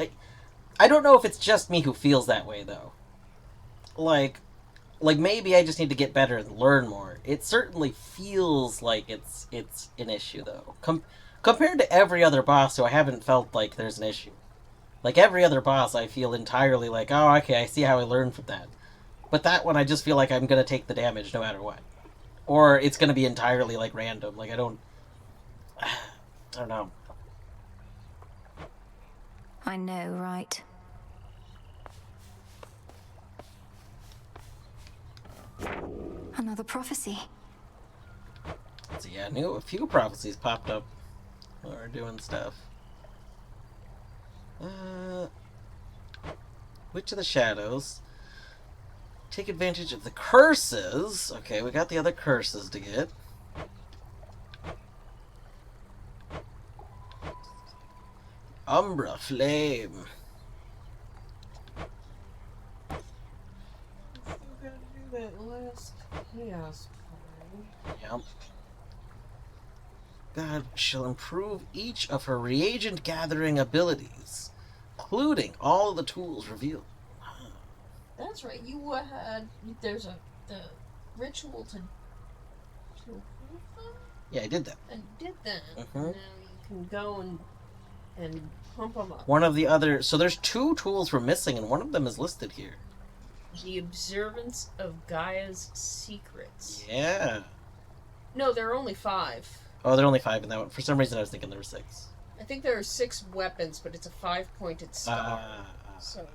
I don't know if it's just me who feels that way, though. Like maybe I just need to get better and learn more. It certainly feels like it's an issue, though. Compared to every other boss who I haven't felt like there's an issue. Like, every other boss I feel entirely like, oh, okay, I see how I learned from that. But that one I just feel like I'm gonna take the damage no matter what. Or it's gonna be entirely, like, random. Like, I don't know. I know, right? Another prophecy. So yeah, I knew a few prophecies popped up while we were doing stuff. Witch of the Shadows. Take advantage of the curses. Okay, we got the other curses to get. Umbra Flame. That last chaos party. Yep. God shall improve each of her reagent gathering abilities, including all of the tools revealed. That's right. You had the ritual to Yeah, I did that. I did that. Now you can go and pump them up. One of the other... So there's 2 tools we're missing, and one of them is listed here. The observance of Gaia's secrets. Yeah. No, there are only 5. Oh, there are only 5 in that one. For some reason, I was thinking there were 6. I think there are 6 weapons, but it's a 5-pointed star. So...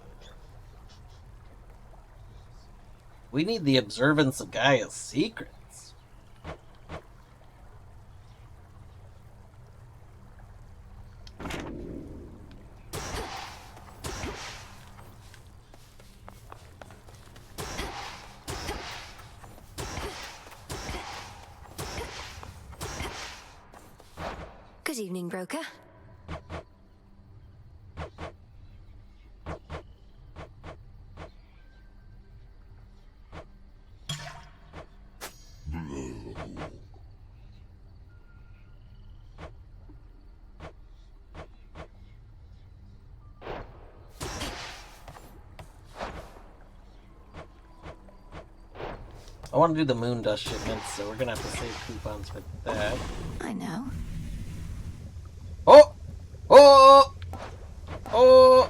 We need the observance of Gaia's secrets. Good evening, broker. I want to do the moon dust shipments, so we're gonna have to save coupons for that. I know. Oh! Oh! Oh!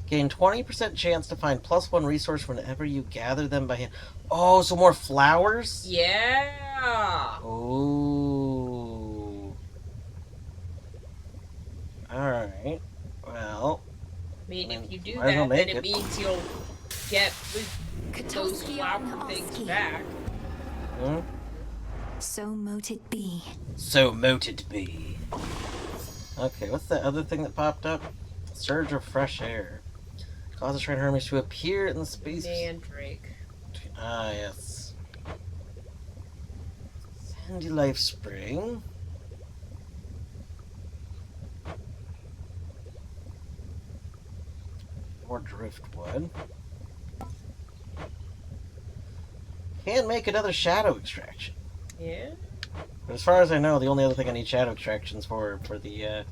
Gain 20% chance to find +1 resource whenever you gather them by hand. Oh, so more flowers? Yeah! Oh. Alright. Well. I mean, if you do might as well that, then make it means you'll get those flower things back. Hmm? So mote it be. So mote it be. Okay, what's that other thing that popped up? Surge of fresh air. Causes Shrine Hermes to appear in the space. Mandrake. Ah, yes. Sandy Life Spring. Or driftwood. Can make another shadow extraction. Yeah? But as far as I know, the only other thing I need shadow extractions for the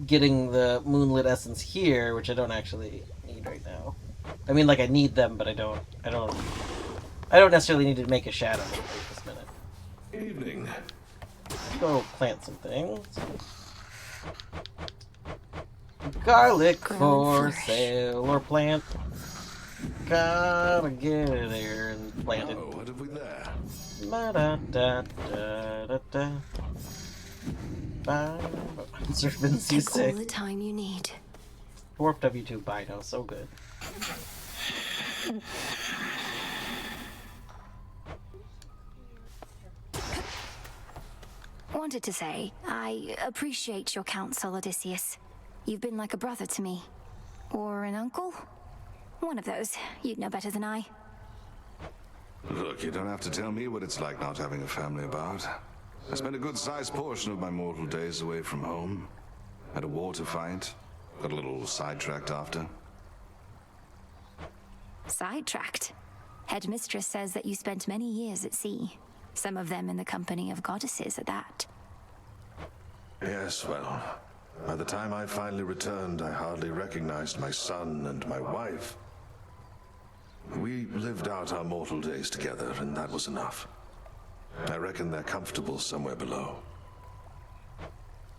getting the moonlit essence here, which I don't actually need right now. I mean, like, I need them, but I don't necessarily need to make a shadow right this minute. Evening. Go plant some things. Garlic for sale or plant. Gotta get it there and plant it. Oh, what have we there? Ba-da-da-da-da-da. Observancy Take all 6. the time you need. Dwarf W2 Bino, so good. Wanted to say, I appreciate your counsel, Odysseus. You've been like a brother to me. Or an uncle? One of those. You'd know better than I. Look, you don't have to tell me what it's like not having a family about. I spent a good-sized portion of my mortal days away from home. Had a war to fight. Got a little sidetracked after. Sidetracked? Headmistress says that you spent many years at sea. Some of them in the company of goddesses at that. Yes, well, by the time I finally returned, I hardly recognized my son and my wife. We lived out our mortal days together, and that was enough. I reckon they're comfortable somewhere below.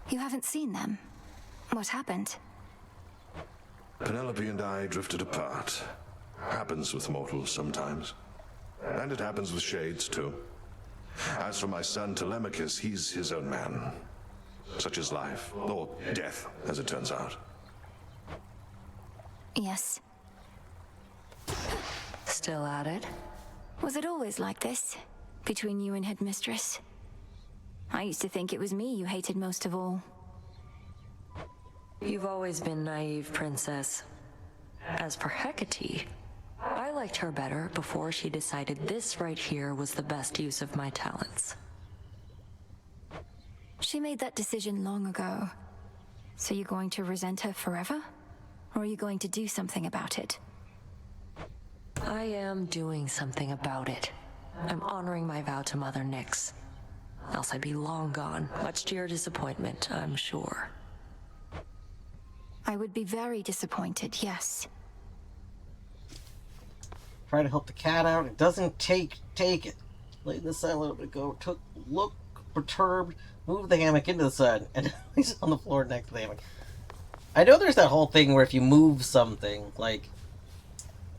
You haven't seen them? What happened? Penelope and I drifted apart. Happens with mortals sometimes. And it happens with shades, too. As for my son Telemachus, he's his own man. Such is life, or death, as it turns out. Yes. Still at it? Was it always like this? Between you and Headmistress? I used to think it was me you hated most of all. You've always been naive, Princess. As for Hecate, I liked her better before she decided this right here was the best use of my talents. She made that decision long ago. So you're going to resent her forever? Or are you going to do something about it? I am doing something about it. I'm honoring my vow to Mother Nyx. Else I'd be long gone, much to your disappointment, I'm sure. I would be very disappointed, yes. Try to help the cat out. It doesn't take it. Lay the sun a little bit ago. Look perturbed. Move the hammock into the sun. And he's on the floor next to the hammock. I know there's that whole thing where if you move something, like...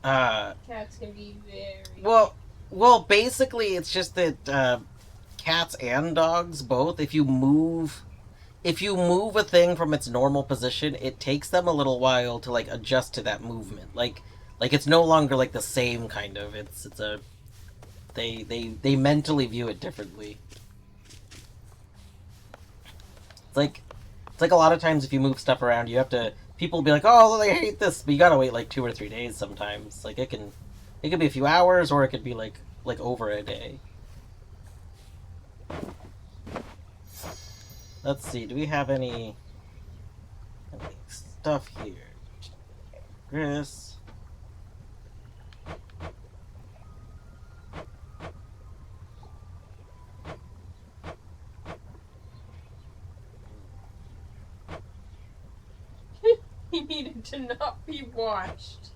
Cats can be very... Well, basically it's just that cats and dogs both, if you move a thing from its normal position, it takes them a little while to, like, adjust to that movement. Like it's no longer, like, the same kind of. They mentally view it differently. It's like a lot of times if you move stuff around, you have to... People will be like, oh, they hate this, but you gotta wait, like, 2 or 3 days sometimes. Like, it could be a few hours, or it could be, like over a day. Let's see, do we have any stuff here? Chris. He needed to not be watched.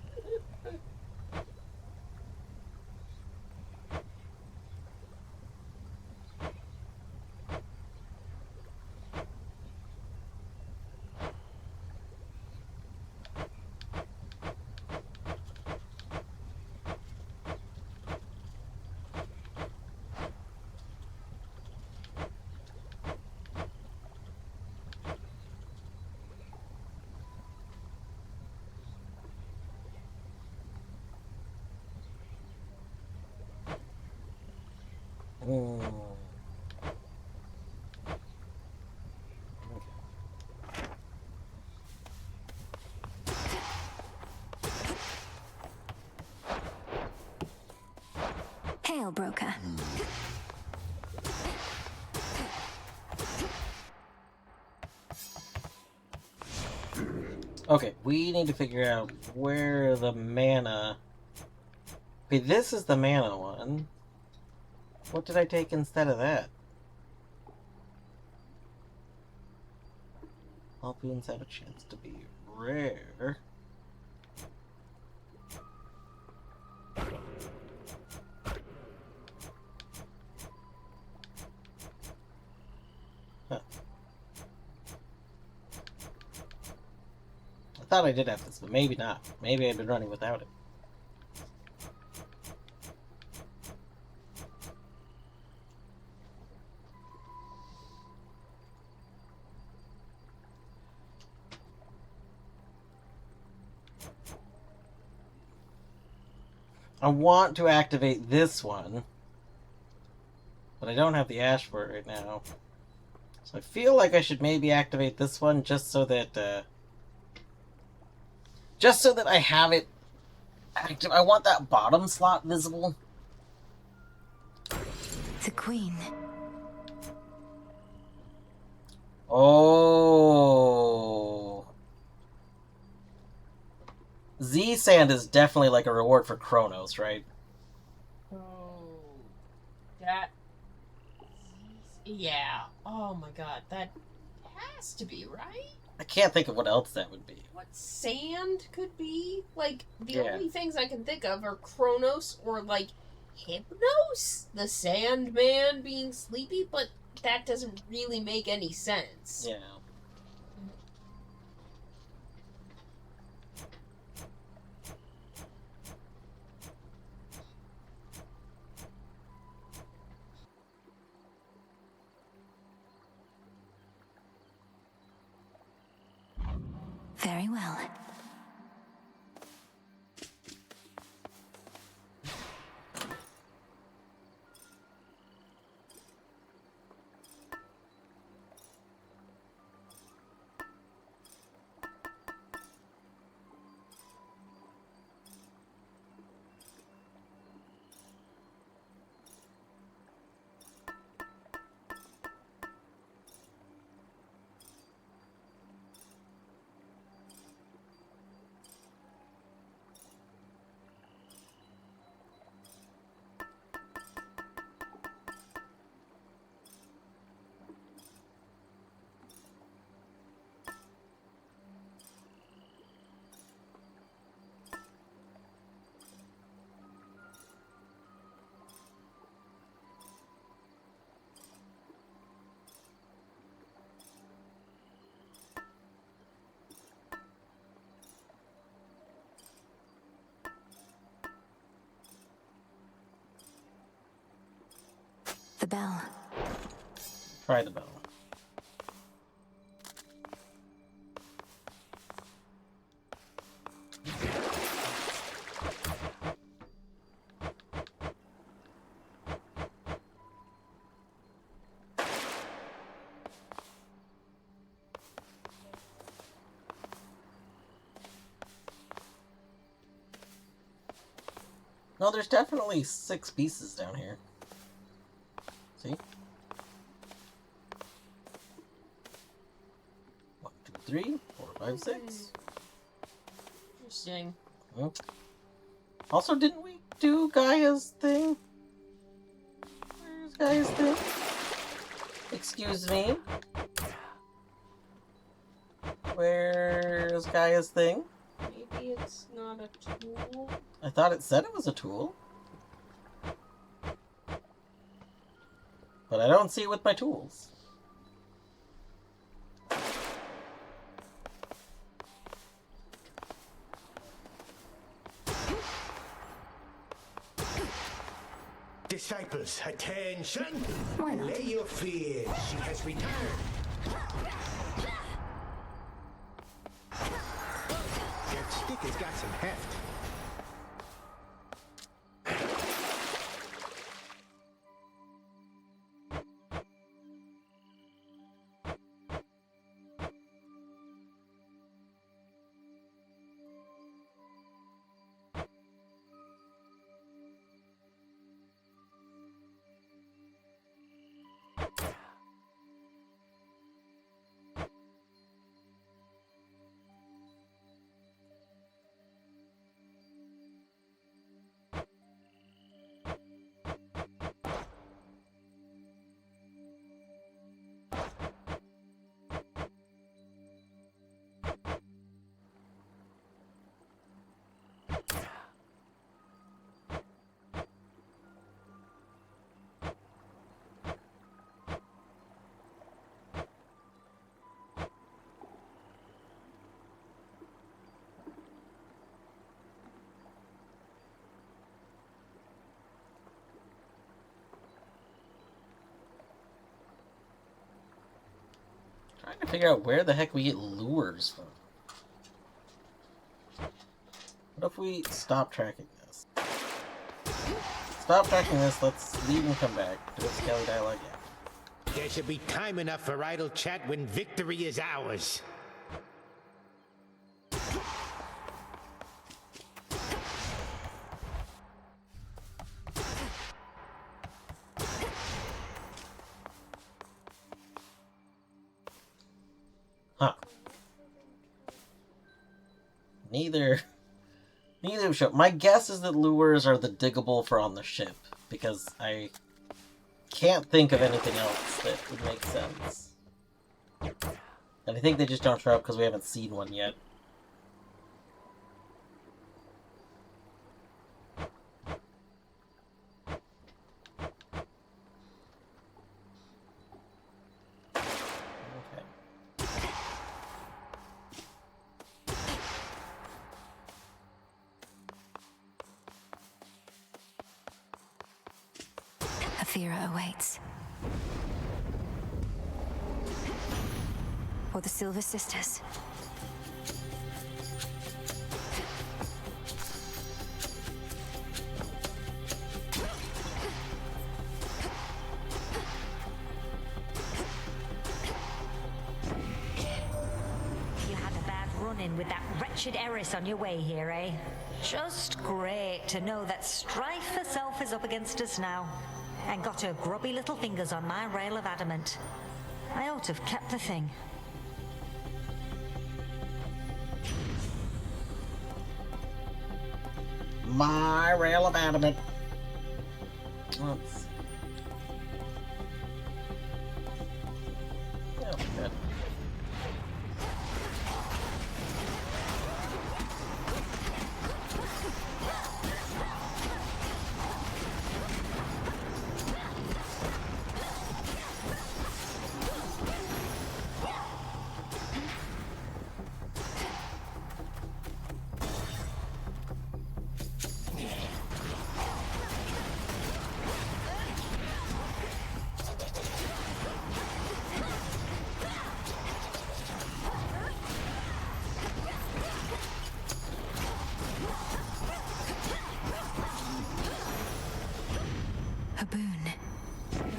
Hail, broker. Okay, we need to figure out where the mana... Okay, this is the mana one. What did I take instead of that? All boons have a chance to be rare. Huh. I thought I did have this, but maybe not. Maybe I've been running without it. I want to activate this one, but I don't have the ash for it right now. So I feel like I should maybe activate this one just so that I have it active. I want that bottom slot visible. The Queen. Oh. Z-Sand is definitely like a reward for Kronos, right? Oh, that... Yeah. Oh my god, that has to be, right? I can't think of what else that would be. What sand could be? Like, the Yeah. only things I can think of are Kronos or, like, Hypnos? The Sandman being sleepy, but that doesn't really make any sense. Yeah. Very well. the bell. Try the bell. No, there's definitely 6 pieces down here. See? 1, 2, 3, 4, 5, 6. Interesting. Oh. Also, didn't we do Gaia's thing? Where's Gaia's thing? Excuse me? Where's Gaia's thing? Maybe it's not a tool. I thought it said it was a tool. But I don't see it with my tools. Disciples, attention! Lay your fears. She has returned. That stick has got some heft. Trying to figure out where the heck we get lures from. What if we stop tracking this? Stop tracking this, let's leave and come back. Do a Skelly dialogue, yeah. There should be time enough for idle chat when victory is ours. Huh. Neither ship. My guess is that lures are the diggable for on the ship, because I can't think of anything else that would make sense. And I think they just don't show up because we haven't seen one yet. Athera awaits. For the Silver Sisters. You had a bad run-in with that wretched Eris on your way here, eh? Just great to know that Strife herself is up against us now. And got her grubby little fingers on my rail of adamant. I ought to have kept the thing. My rail of adamant. Let's... Oh, good.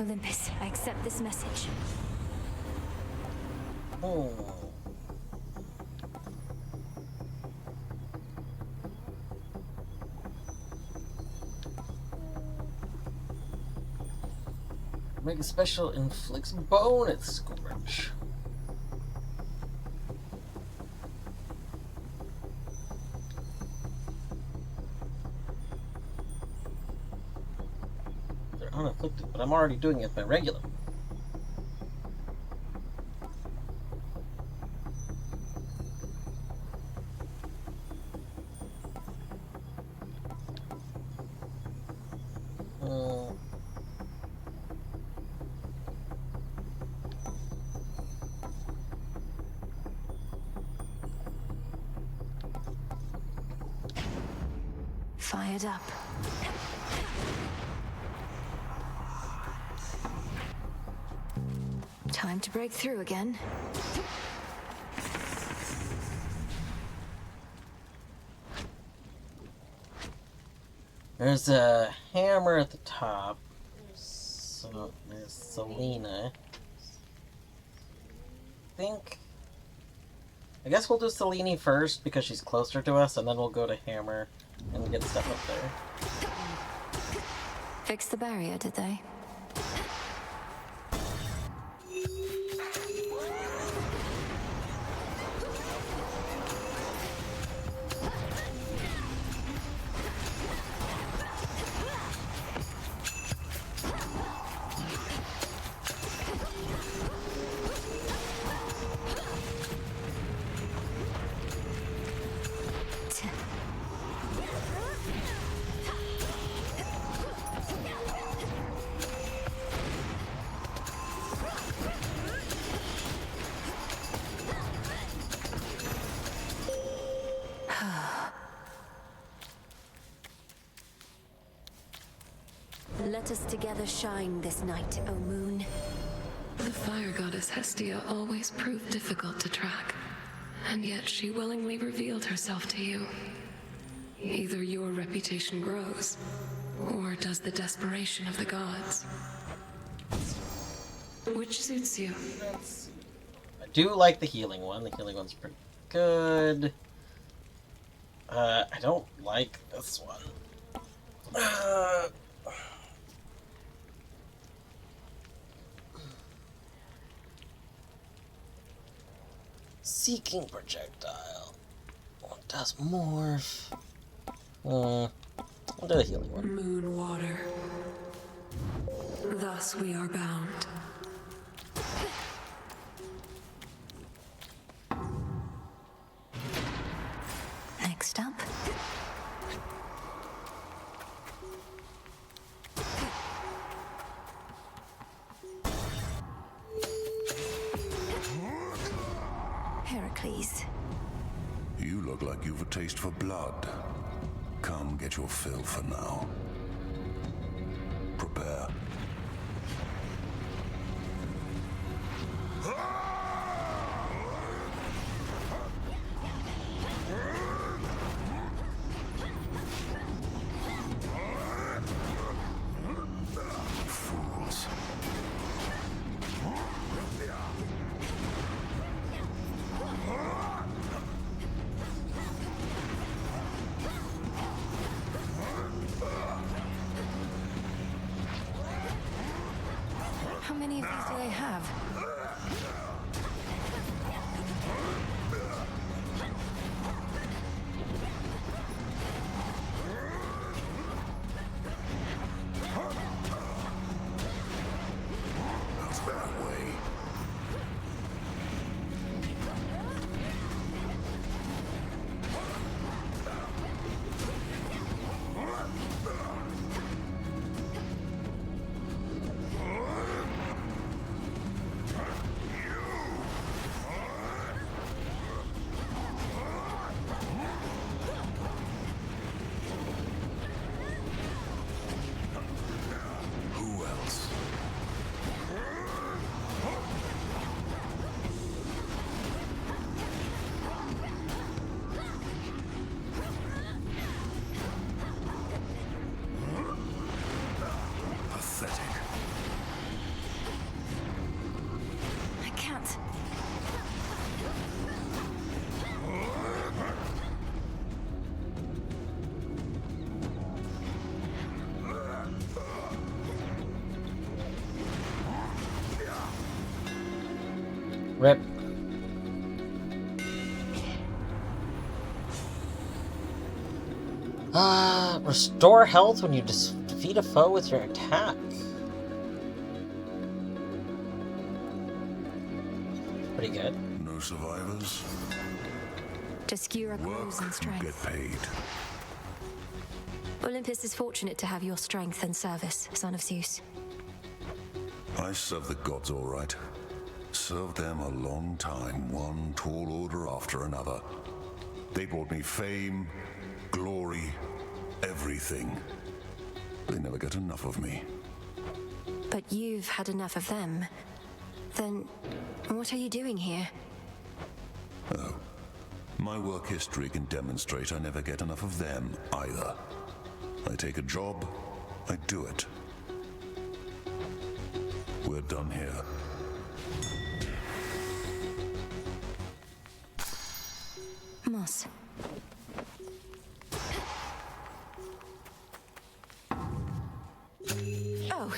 Olympus, I accept this message. Oh. Make a special inflicts bonus scorch. They're unafflicted, but I'm already doing it by regular. Fired up. Time to break through again. There's a hammer at the top. So there's Selena. I guess we'll do Selene first because she's closer to us, and then we'll go to Hammer and get stuff up there. Fix the barrier, did they? Let us together shine this night, O moon. The fire goddess Hestia always proved difficult to track, and yet she willingly revealed herself to you. Either your reputation grows, or does the desperation of the gods. Which suits you? I do like the healing one. The healing one's pretty good. I don't like this one. Seeking projectile. What does morph? I'll do the healing one. Moon water. Thus we are bound. Next up. Heracles. You look like you've a taste for blood. Come get your fill for now. Prepare. Fools. How many of these do they have? That's that way. Rip. Restore health when you defeat a foe with your attack. Pretty good. No survivors? Jaskira grows in strength. Get paid. Olympus is fortunate to have your strength and service, son of Zeus. I serve the gods all right. Served them a long time, one tall order after another. They brought me fame, glory, everything. They never get enough of me. But you've had enough of them. Then, what are you doing here? Oh. My work history can demonstrate I never get enough of them, either. I take a job, I do it. We're done here. Moss. Oh.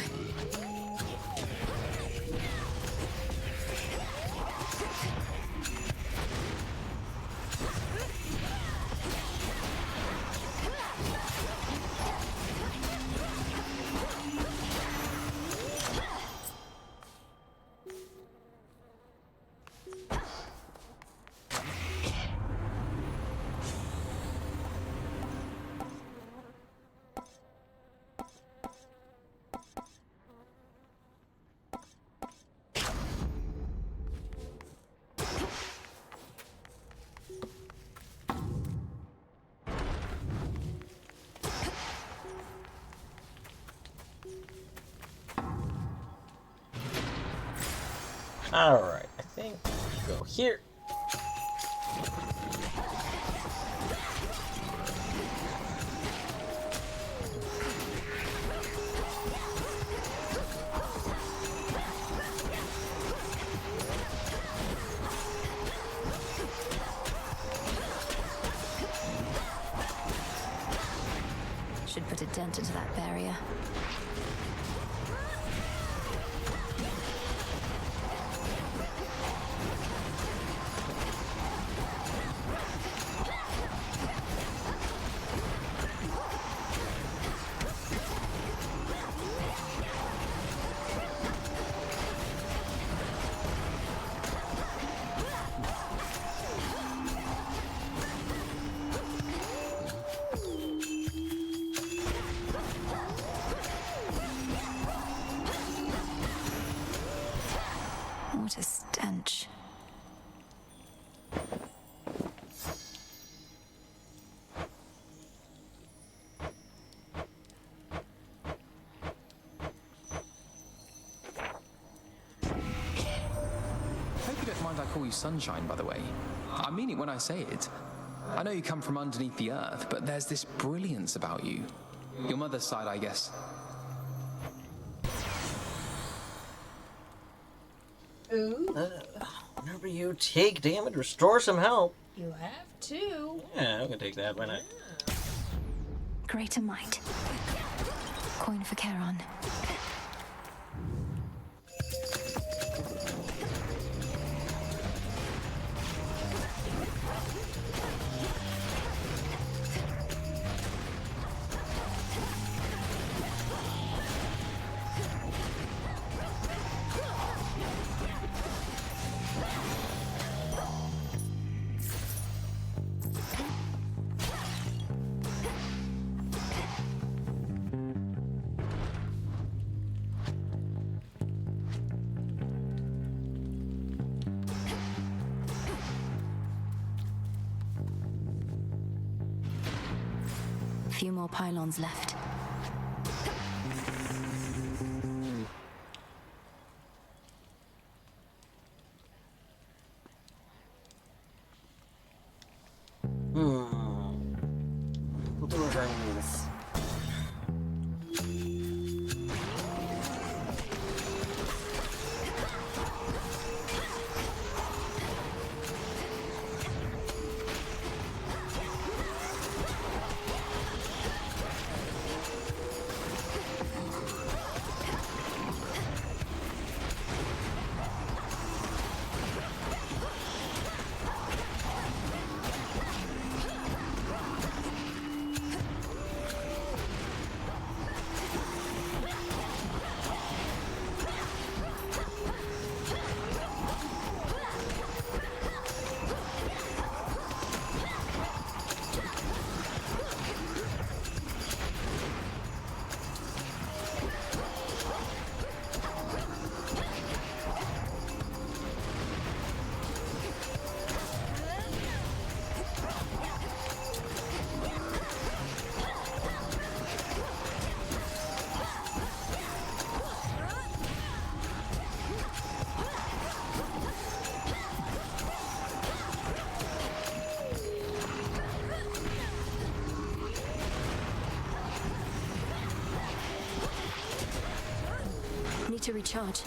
Alright, I think we'll go here. Should put a dent into that barrier. What a stench. Hope you don't mind I call you Sunshine, by the way. I mean it when I say it. I know you come from underneath the earth, but there's this brilliance about you. Your mother's side, I guess. Ooh. Whenever you take damage, restore some health. You have to. Yeah, I'm gonna take that. Why not? Greater might. Coin for Charon. Few more pylons left. We'll do it right this. need to recharge.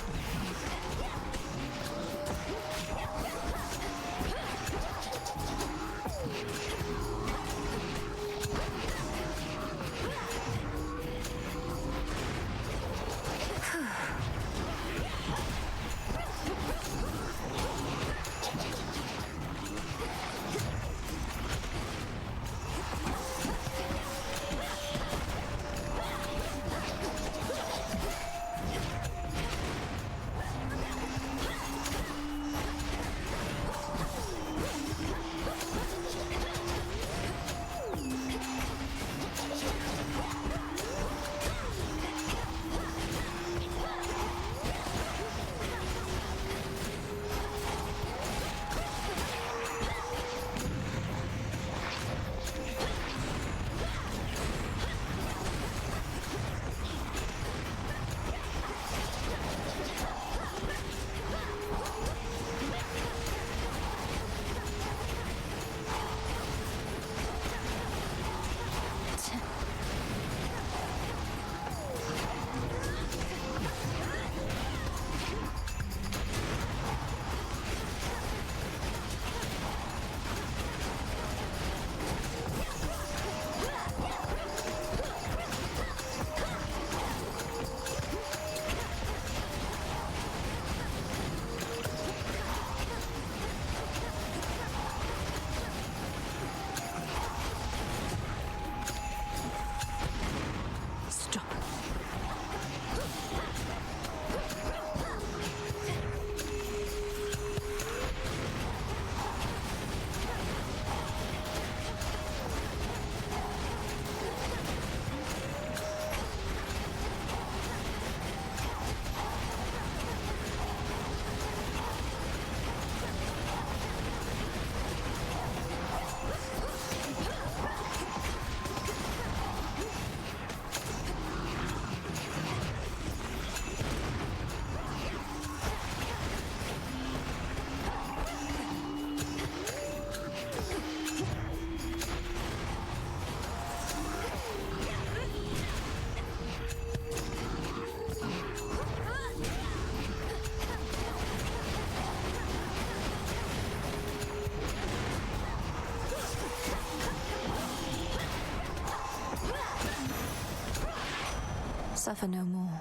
Suffer no more.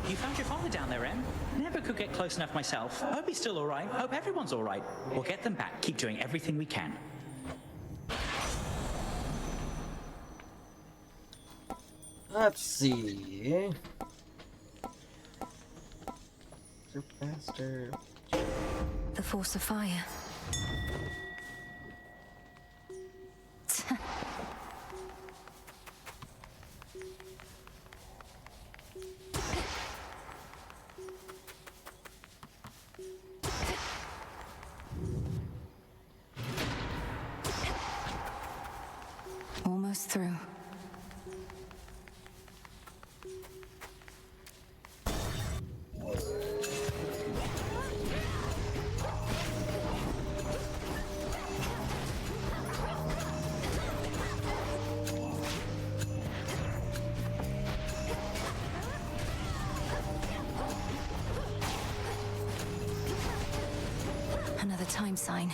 You found your father down there, Em? Never could get close enough myself. Hope he's still all right. Hope everyone's all right. We'll get them back. Keep doing everything we can. Let's see. Faster. The force of fire. Almost through. Another time sign.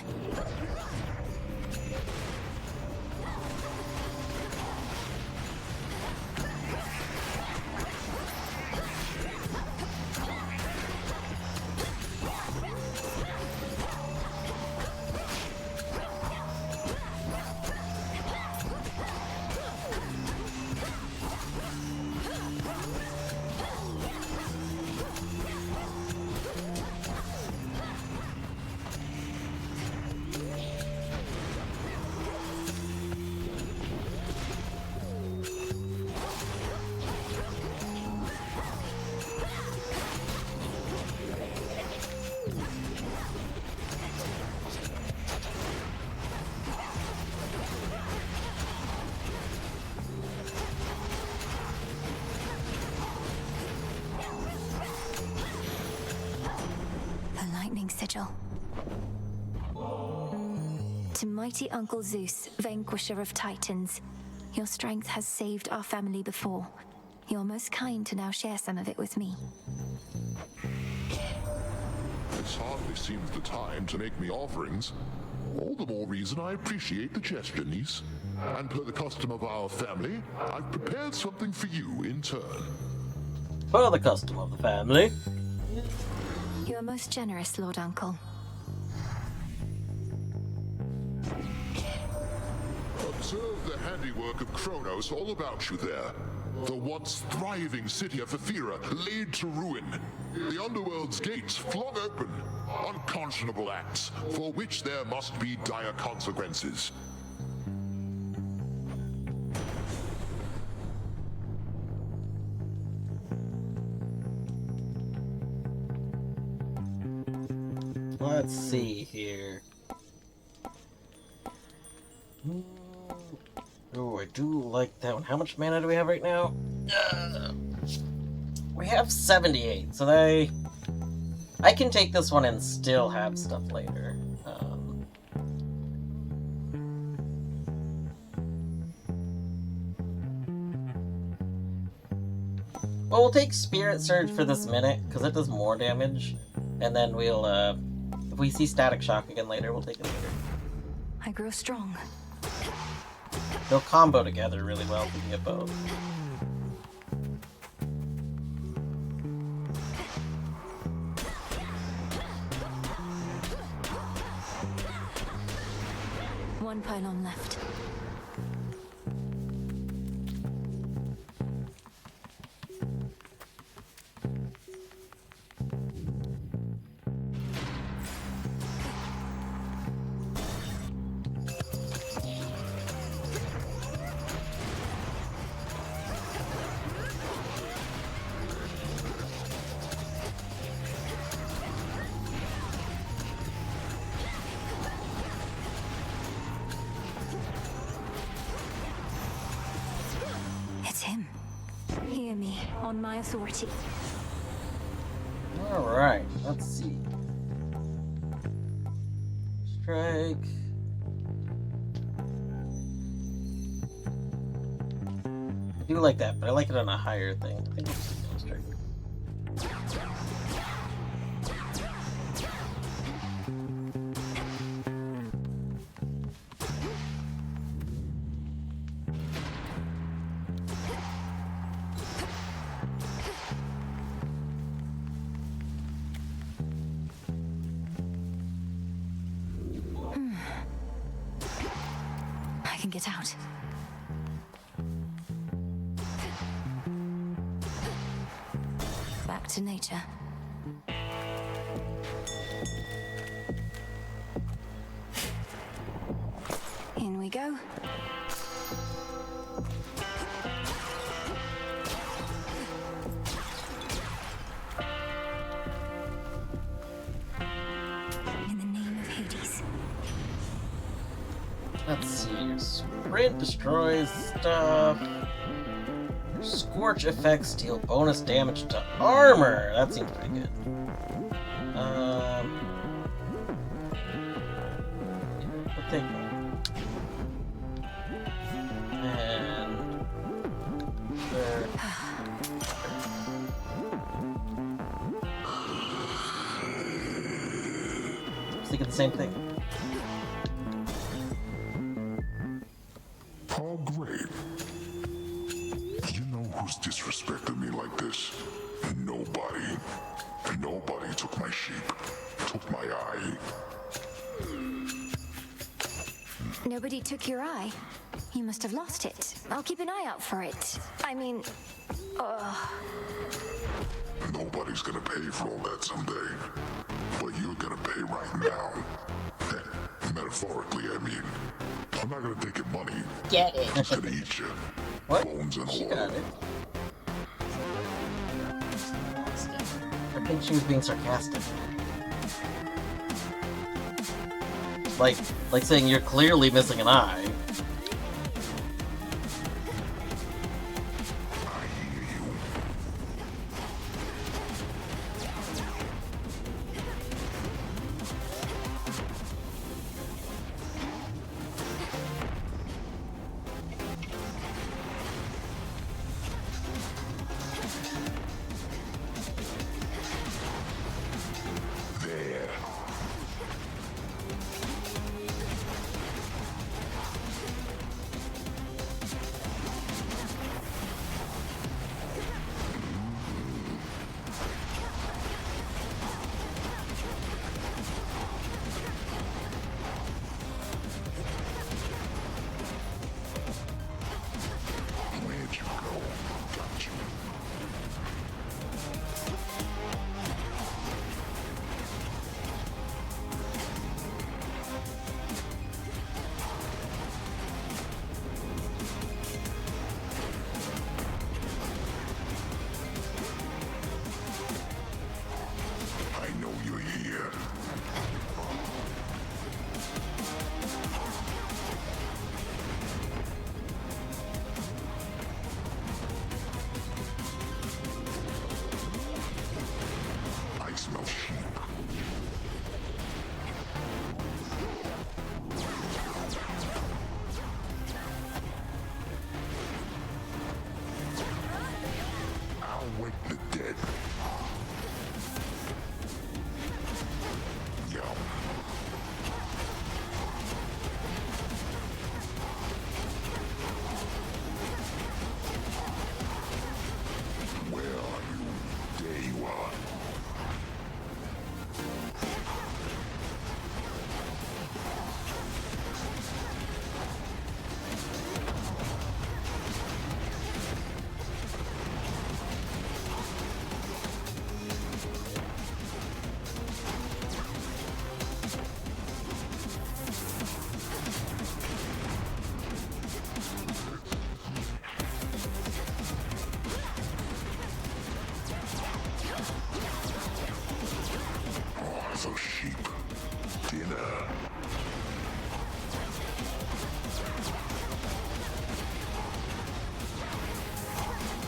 Sigil. To mighty Uncle Zeus, vanquisher of Titans, your strength has saved our family before. You're most kind to now share some of it with me. This hardly seems the time to make me offerings. All the more reason I appreciate the gesture, niece. And per the custom of our family, I've prepared something for you in turn. Per the custom of the family. You are most generous, Lord Uncle. Observe the handiwork of Kronos all about you there. The once thriving city of Ephyra laid to ruin. The underworld's gates flung open. Unconscionable acts, for which there must be dire consequences. Let's see here. Oh, I do like that one. How much mana do we have right now? We have 78, so I can take this one and still have stuff later. Well, we'll take Spirit Surge for this minute, because it does more damage. And then we'll, if we see Static Shock again later, we'll take it later. I grow strong. They'll combo together really well if we can get both. One pylon left. On my authority. Alright, let's see. Strike. I do like that, but I like it on a higher thing. I think it's just strike. Get out. Back to nature. In we go. In the name of Hades. Let's see. Sprint destroys stuff. Scorch effects deal bonus damage to armor. That seems pretty good. We'll take one. And there. I was thinking the same thing. Oh, great. You know who's disrespected me like this? Nobody. Nobody took my sheep, took my eye. Nobody took your eye. You must have lost it. I'll keep an eye out for it. I mean, Nobody's gonna pay for all that someday. But you're gonna pay right now. Metaphorically, I mean. I'm not gonna take your money. Get it. I'm just gonna eat you. What? Bones and She all. got it. I think she was being sarcastic. Like saying you're clearly missing an eye.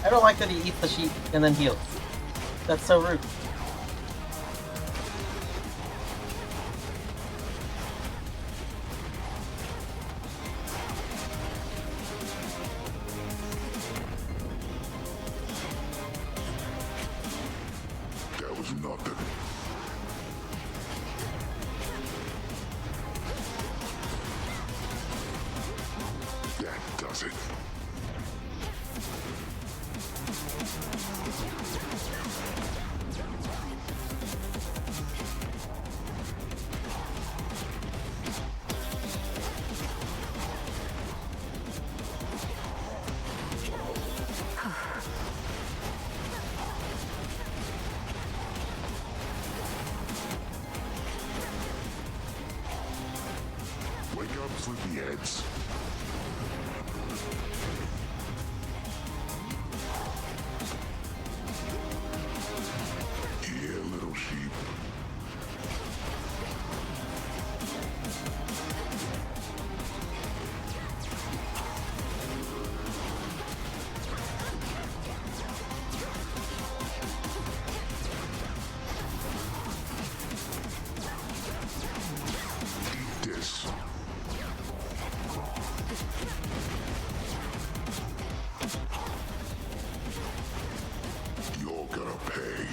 I don't like that he eats the sheep and then heals. That's so rude. That was nothing. That does it. Wake up, sleepyheads. Yeah, little sheep. Eat this. You're gonna pay.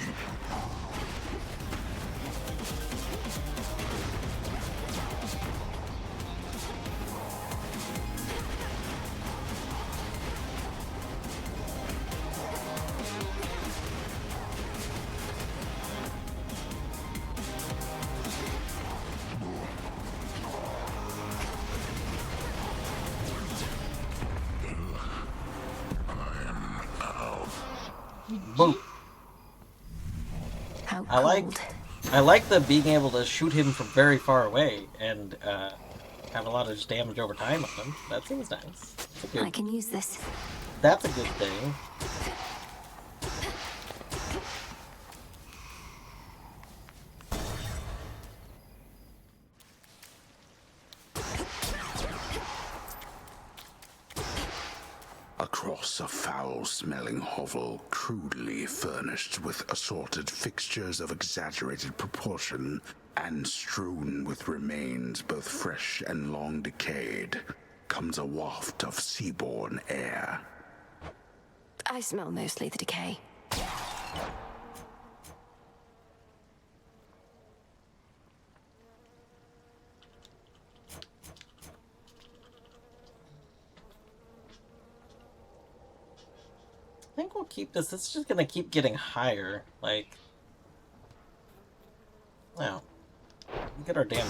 Boom. How I like the being able to shoot him from very far away and have a lot of just damage over time on him. That seems nice. I can use this. That's a good thing. Across a foul-smelling hovel, crudely furnished with assorted fixtures of exaggerated proportion, and strewn with remains both fresh and long decayed, comes a waft of seaborne air. I smell mostly the decay. I think we'll keep this. This is just gonna keep getting higher. Like, wow. Get our damage.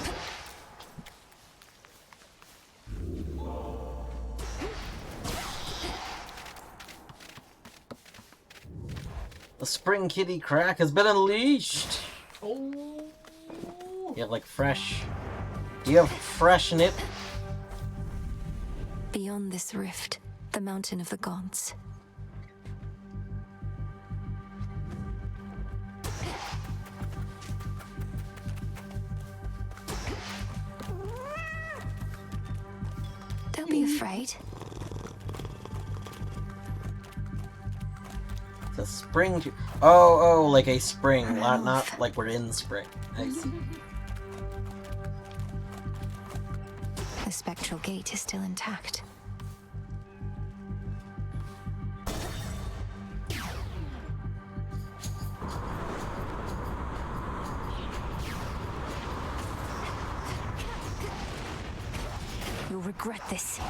The spring kitty crack has been unleashed. Oh. You have like fresh. Do you have fresh nip? Beyond this rift, the mountain of the gods. Don't be afraid. It's a spring. Oh, like a spring, not like we're in spring. I see. The spectral gate is still intact. You'll regret this.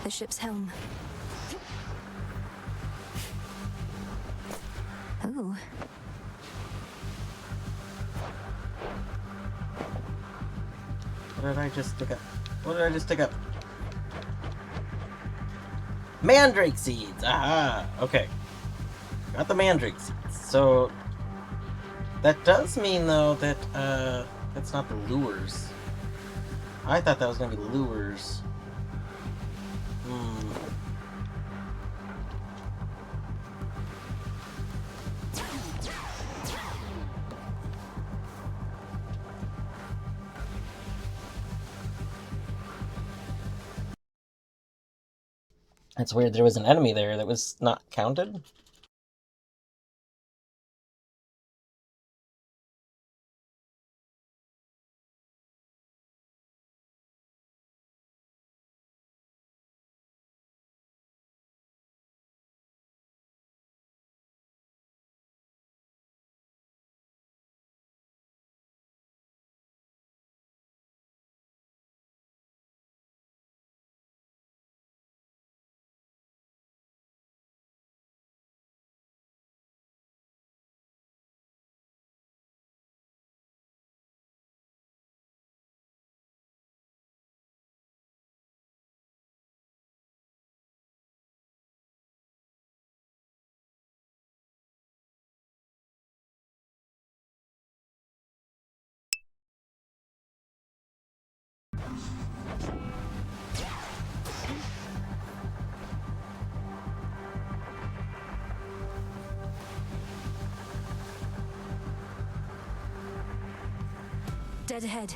The ship's helm. Ooh. What did I just dig up? What did I just dig up? Mandrake seeds! Aha! Okay. Got the mandrake seeds. So, that does mean, though, that, that's not the lures. I thought that was gonna be lures. It's weird there was an enemy there that was not counted. Dead ahead.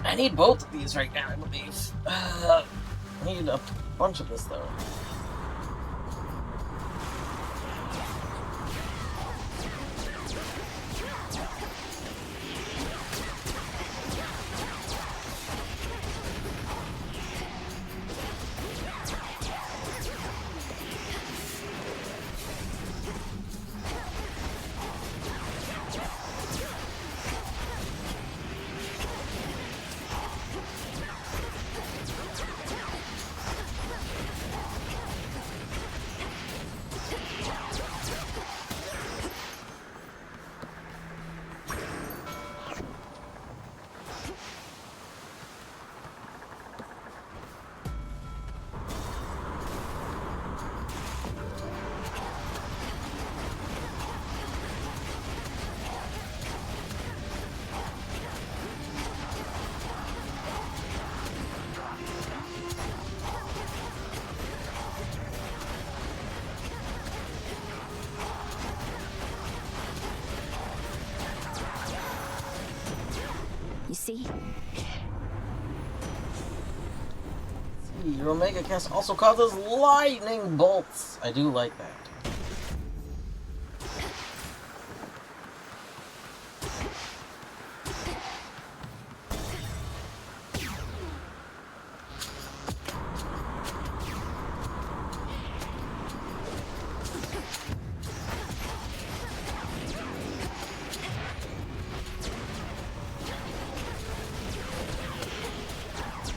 I need both of these right now, I believe. I need a bunch of this, though. You see? Your Omega Cast also causes lightning bolts. I do like that.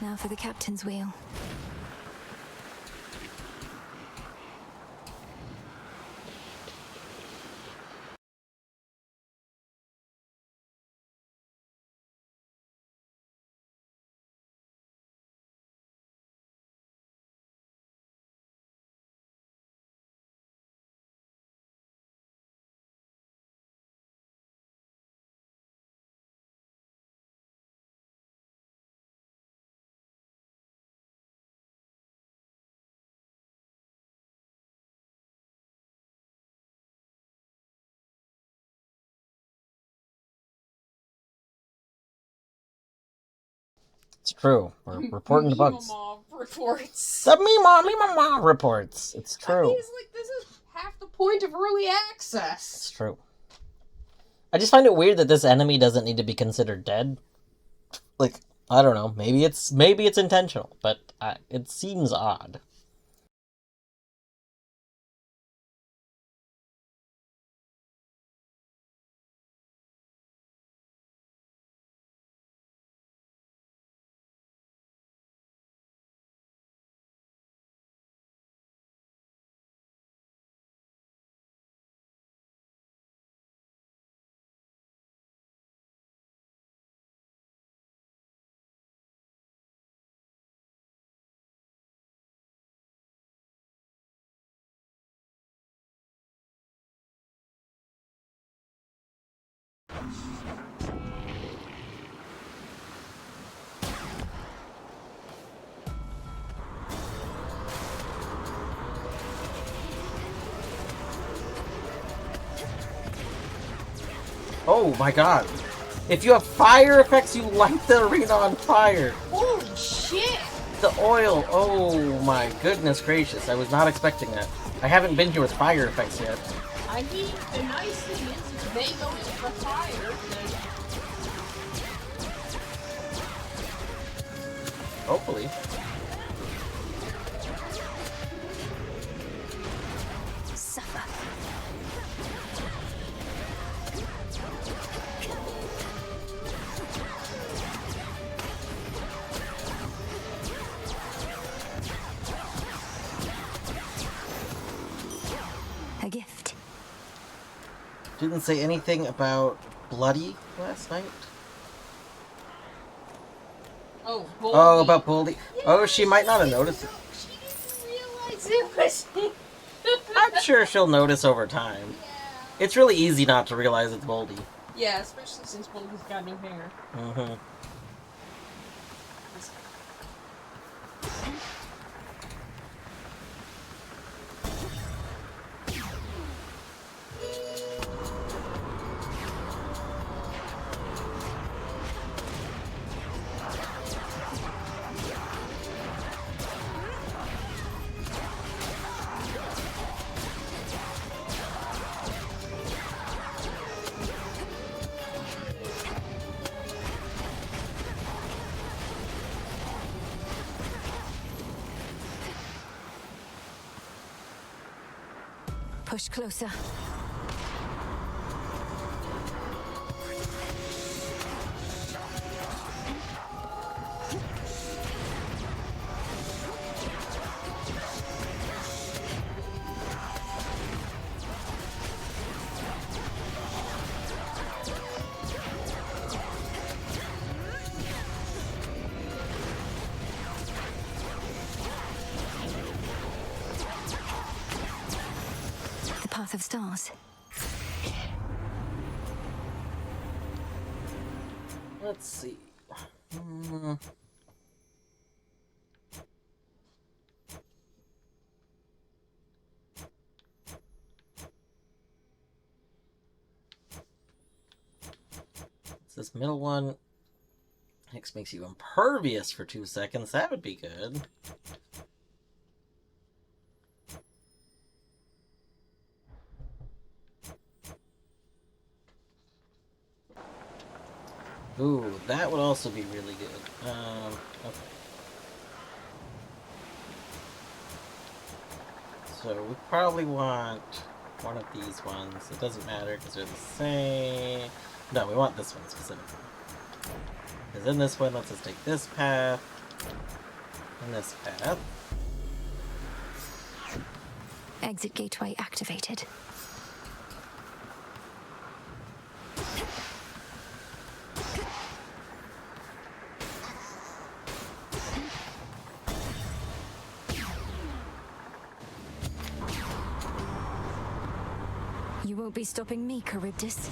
Now for the captain's wheel. It's true. We're reporting the bugs. Reports. The Mima reports. It's true. I mean, it's like, this is half the point of early access. It's true. I just find it weird that this enemy doesn't need to be considered dead. Like, I don't know. Maybe it's intentional, but it seems odd. Oh my god. If you have fire effects, you light the arena on fire. Holy shit! The oil. Oh my goodness gracious. I was not expecting that. I haven't been here with fire effects yet. I mean, the nice thing is if they go for fire, then... Hopefully. Suffer. A gift. Didn't say anything about Bloody last night. Oh, Oh, about Boldy. Oh, she might not have noticed it. realize it was... I'm sure she'll notice over time. It's really easy not to realize it's Boldy. Yeah, especially since Boldy's got new hair. Mm-hmm. Push closer. Path of Stars. Let's see. It's this middle one. Hex makes you impervious for 2 seconds. That would be good. Ooh, that would also be really good. Okay. So we probably want one of these ones. It doesn't matter because they're the same. No, we want this one specifically. Because in this one, let's just take this path and this path. Exit gateway activated. You won't be stopping me, Charybdis.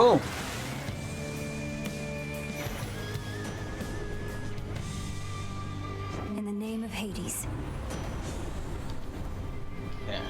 Boom! In the name of Hades. Yeah.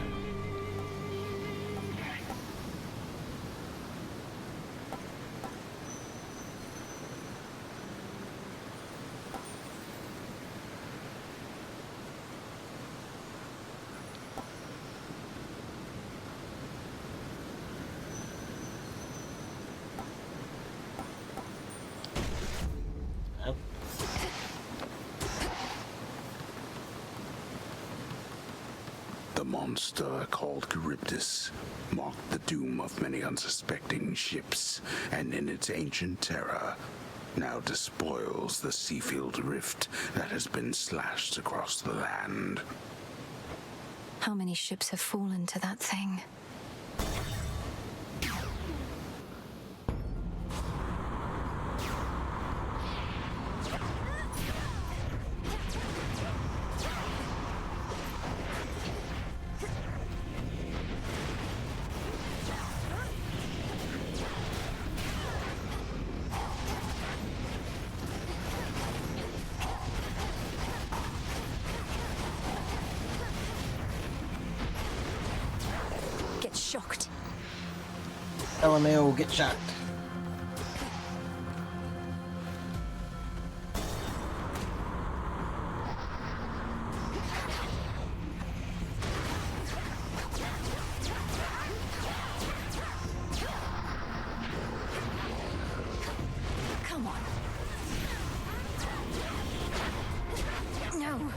The monster called Charybdis marked the doom of many unsuspecting ships, and in its ancient terror, now despoils the Seafield Rift that has been slashed across the land. How many ships have fallen to that thing? Get shocked. LMAO, get shocked. Come on. No.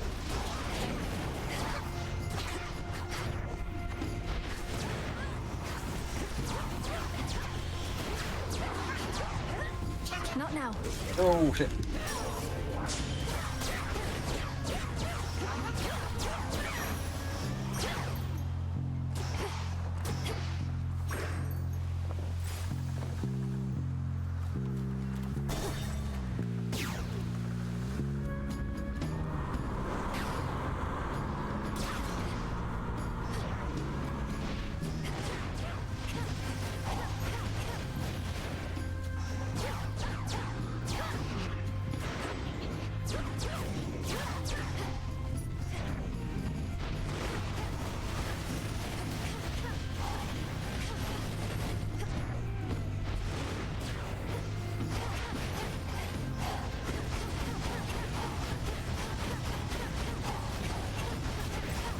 Not now. Oh shit.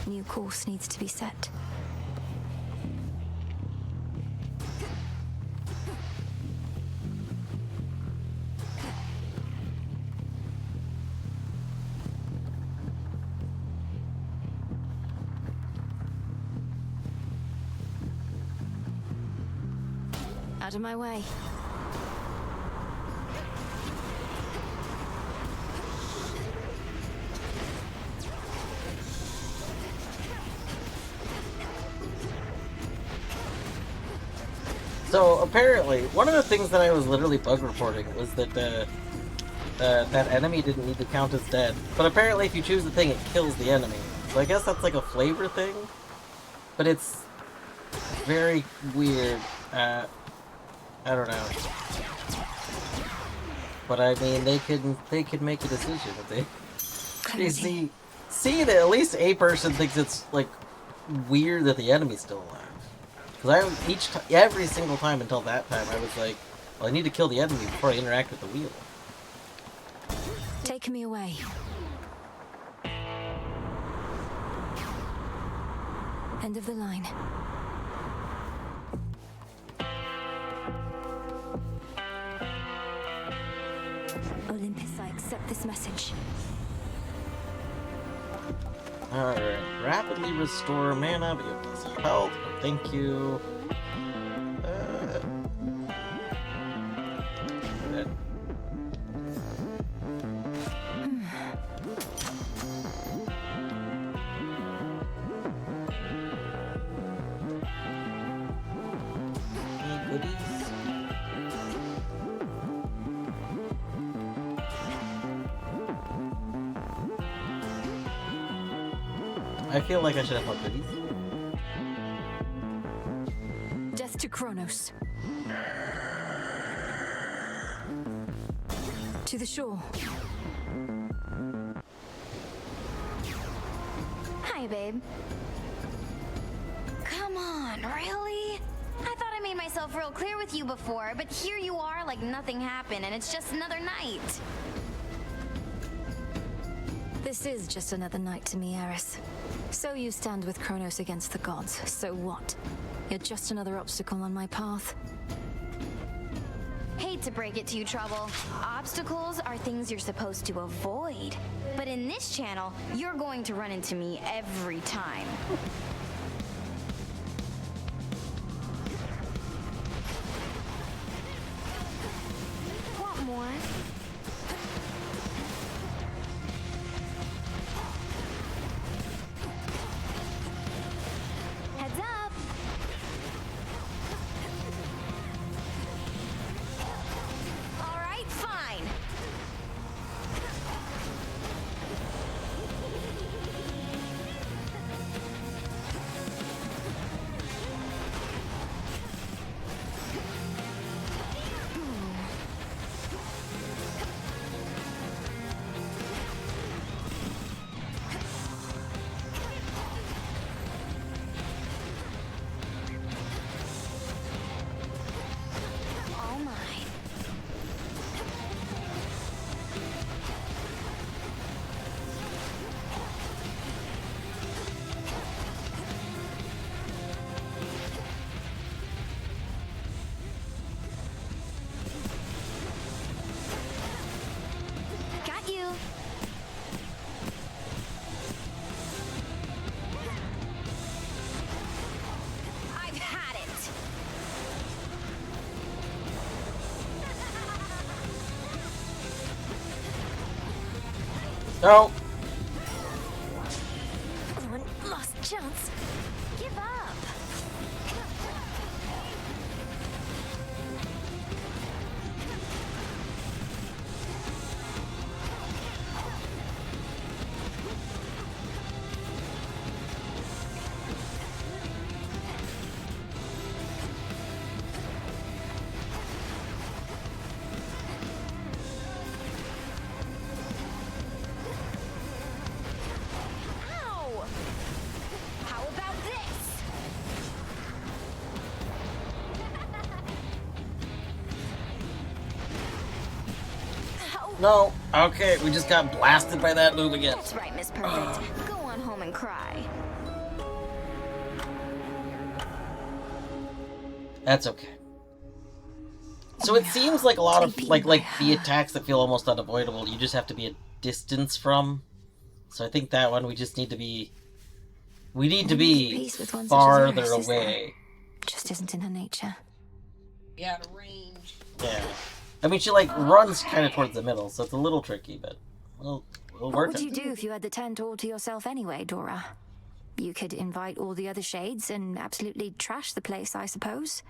New course needs to be set. Out of my way. So apparently, one of the things that I was literally bug reporting was that that enemy didn't need to count as dead. But apparently, if you choose the thing, it kills the enemy. So I guess that's like a flavor thing. But it's very weird. I don't know. But I mean, they could make a decision if they. You see that at least a person thinks it's like weird that the enemy's still alive. Because every single time until that time, I was like, well, I need to kill the enemy before I interact with the wheel. Take me away. End of the line. Olympus, I accept this message. Alright, rapidly restore mana, but you have less health. Thank you. Good. Any goodies? I feel like I should have more goodies. Death to Kronos. To the shore. Hi, babe. Come on, really? I thought I made myself real clear with you before, but here you are like nothing happened and it's just another night. This is just another night to me, Eris. So you stand with Kronos against the gods. So what? You're just another obstacle on my path. Hate to break it to you, Trouble. Obstacles are things you're supposed to avoid. But in this channel, you're going to run into me every time. Want more? Heads up! All right, fine. All mine. Got you. I've had it. No. One last chance. Give up. Ow! How about this? Ow. No. Okay, we just got blasted by that move again. That's right, Miss Perfect. Go on home and cry. That's okay. So it seems like a lot of like the attacks that feel almost unavoidable, you just have to be a distance from. So I think that one we just need to be farther away. Just isn't in her nature. Yeah, range. Yeah. I mean, she like runs kind of towards the middle, so it's a little tricky, but we'll What work would it. you do if you had the tent all to yourself anyway, Dora? You could invite all the other shades and absolutely trash the place, I suppose.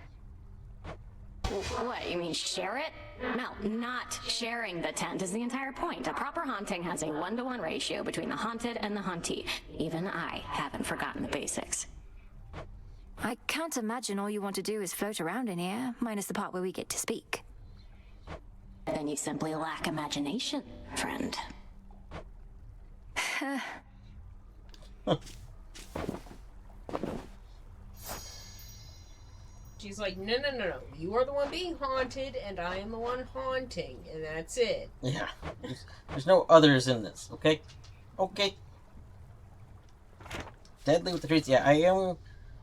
What, you mean share it? No, not sharing the tent is the entire point. A proper haunting has a 1-to-1 ratio between the haunted and the hauntee. Even I haven't forgotten the basics. I can't imagine all you want to do is float around in here, minus the part where we get to speak. Then you simply lack imagination, friend. She's like, no. You are the one being haunted, and I am the one haunting, and that's it. Yeah. There's no others in this, okay? Okay. Deadly with the treats. Yeah, I am.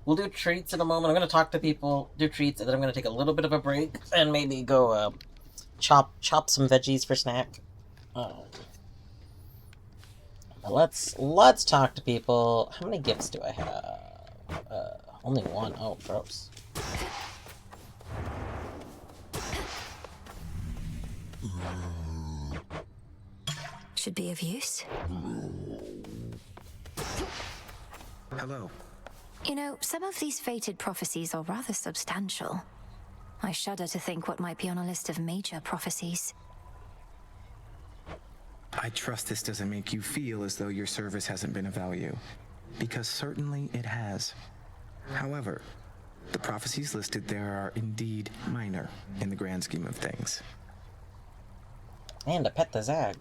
We'll do treats in a moment. I'm going to talk to people, do treats, and then I'm going to take a little bit of a break and maybe go chop some veggies for snack. But let's talk to people. How many gifts do I have? Only one. Oh, gross. Should be of use. Hello. You know, some of these fated prophecies are rather substantial. I shudder to think what might be on a list of major prophecies. I trust this doesn't make you feel as though your service hasn't been of value, because certainly it has. However, the prophecies listed there are indeed minor in the grand scheme of things. And to pet the Zag.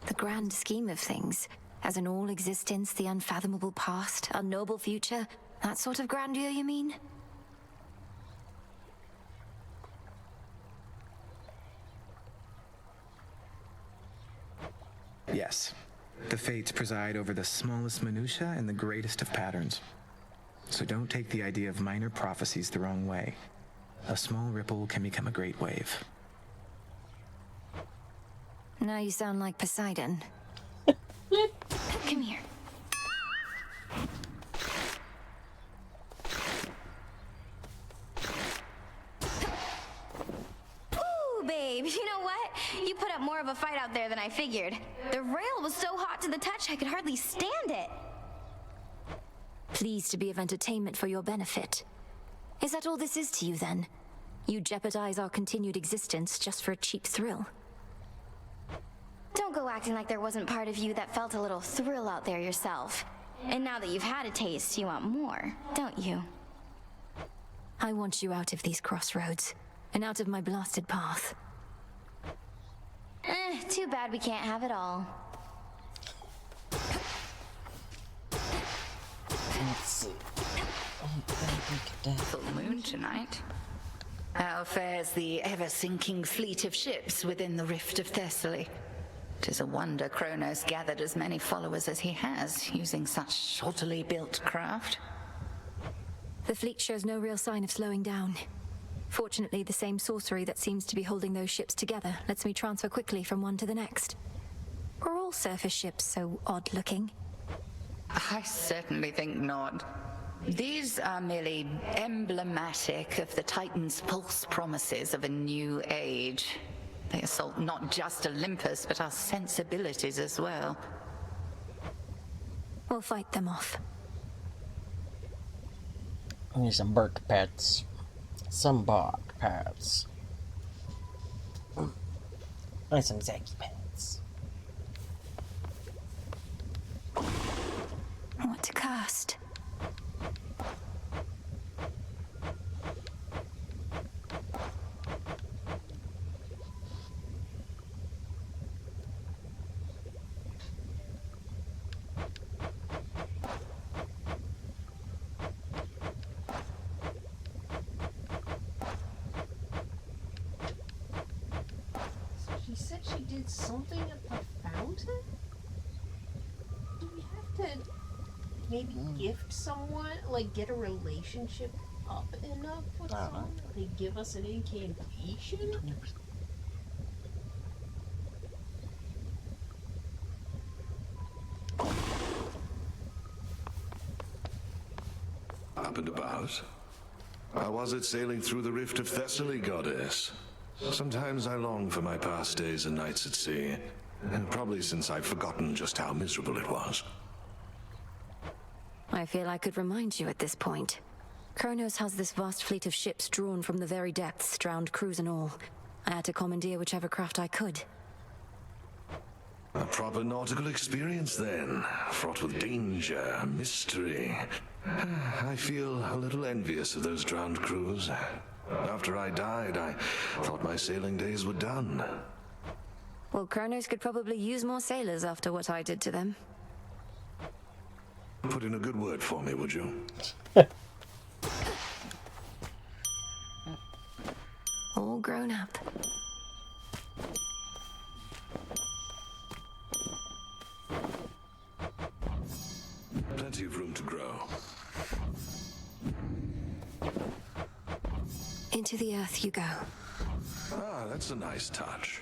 The grand scheme of things, as an all-existence, the unfathomable past, a noble future, that sort of grandeur, you mean? Yes. The Fates preside over the smallest minutiae and the greatest of patterns. So don't take the idea of minor prophecies the wrong way. A small ripple can become a great wave. Now you sound like Poseidon. Come here. Ooh, babe, you know what? You put up more of a fight out there than I figured. The rail was so hot to the touch I could hardly stand it. Pleased to be of entertainment for your benefit. Is that all this is to you, then? You jeopardize our continued existence just for a cheap thrill? Don't go acting like there wasn't part of you that felt a little thrill out there yourself. And now that you've had a taste, you want more, don't you? I want you out of these crossroads, and out of my blasted path. Too bad we can't have it all. Let's see. Full moon tonight. How fares the ever-sinking fleet of ships within the Rift of Thessaly? 'Tis a wonder Kronos gathered as many followers as he has, using such shoddily built craft. The fleet shows no real sign of slowing down. Fortunately, the same sorcery that seems to be holding those ships together lets me transfer quickly from one to the next. Are all surface ships so odd-looking? I certainly think not. These are merely emblematic of the Titan's false promises of a new age. They assault not just Olympus, but our sensibilities as well. We'll fight them off. I need some bark pads. Some bark pads. I need some Zaggy pads. What to cast? She said she did something at the fountain? Do we have to maybe gift someone, like get a relationship up enough with someone? They give us an incantation? Up and about. How was it sailing through the Rift of Thessaly, goddess? Sometimes I long for my past days and nights at sea, and probably since I've forgotten just how miserable it was. I feel I could remind you at this point. Kronos has this vast fleet of ships drawn from the very depths, drowned crews and all. I had to commandeer whichever craft I could. A proper nautical experience then, fraught with danger, mystery. I feel a little envious of those drowned crews. After I died, I thought my sailing days were done. Well, Kronos could probably use more sailors after what I did to them. Put in a good word for me, would you? All grown up. Plenty of room to grow. Into the earth you go. Ah, that's a nice touch.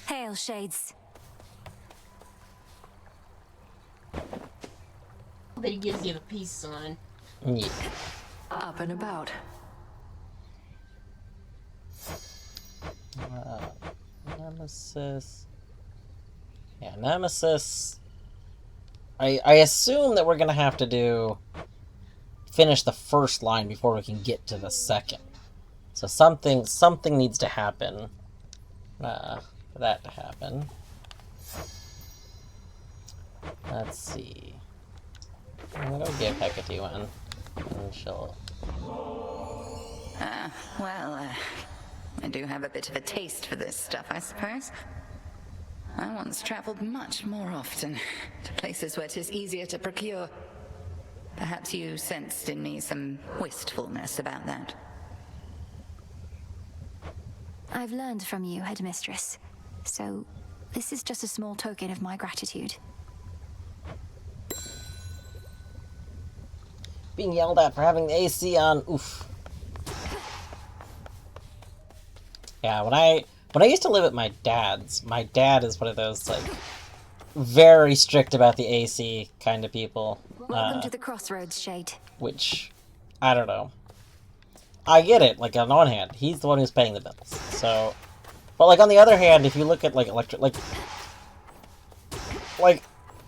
Hail, Shades. They gives you the peace sign. Yeah. Up and about. Nemesis. Yeah, Nemesis. I assume that we're gonna have to finish the first line before we can get to the second. So something needs to happen for that to happen. Let's see. I'm gonna go give Hecate one, and she'll Well, I do have a bit of a taste for this stuff, I suppose. I once traveled much more often to places where 'tis easier to procure. Perhaps you sensed in me some wistfulness about that. I've learned from you, Headmistress. So, this is just a small token of my gratitude. Being yelled at for having the AC on, oof. Yeah, when I used to live at my dad's, my dad is one of those, like, very strict about the AC kind of people. Welcome to the Crossroads, Shade. Which, I don't know. I get it, like, on the one hand, he's the one who's paying the bills, so... But, like, on the other hand, if you look at, like,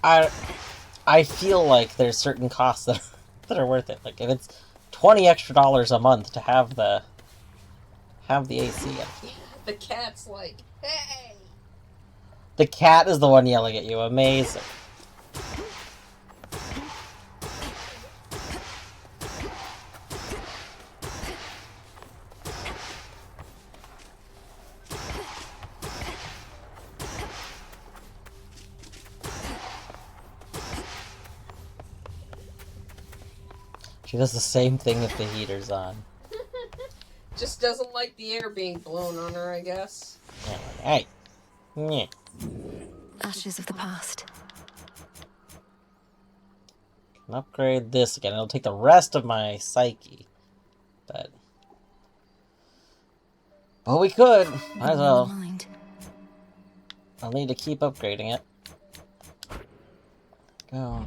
I feel like there's certain costs that are worth it. Like, if it's $20 extra a month to have the AC in. The cat's like, hey! The cat is the one yelling at you. Amazing. She does the same thing if the heater's on. Just doesn't like the air being blown on her, I guess. Yeah, hey. Yeah. Ashes of the past. Can upgrade this again. It'll take the rest of my psyche. But we could. Might as well. I'll need to keep upgrading it. Go.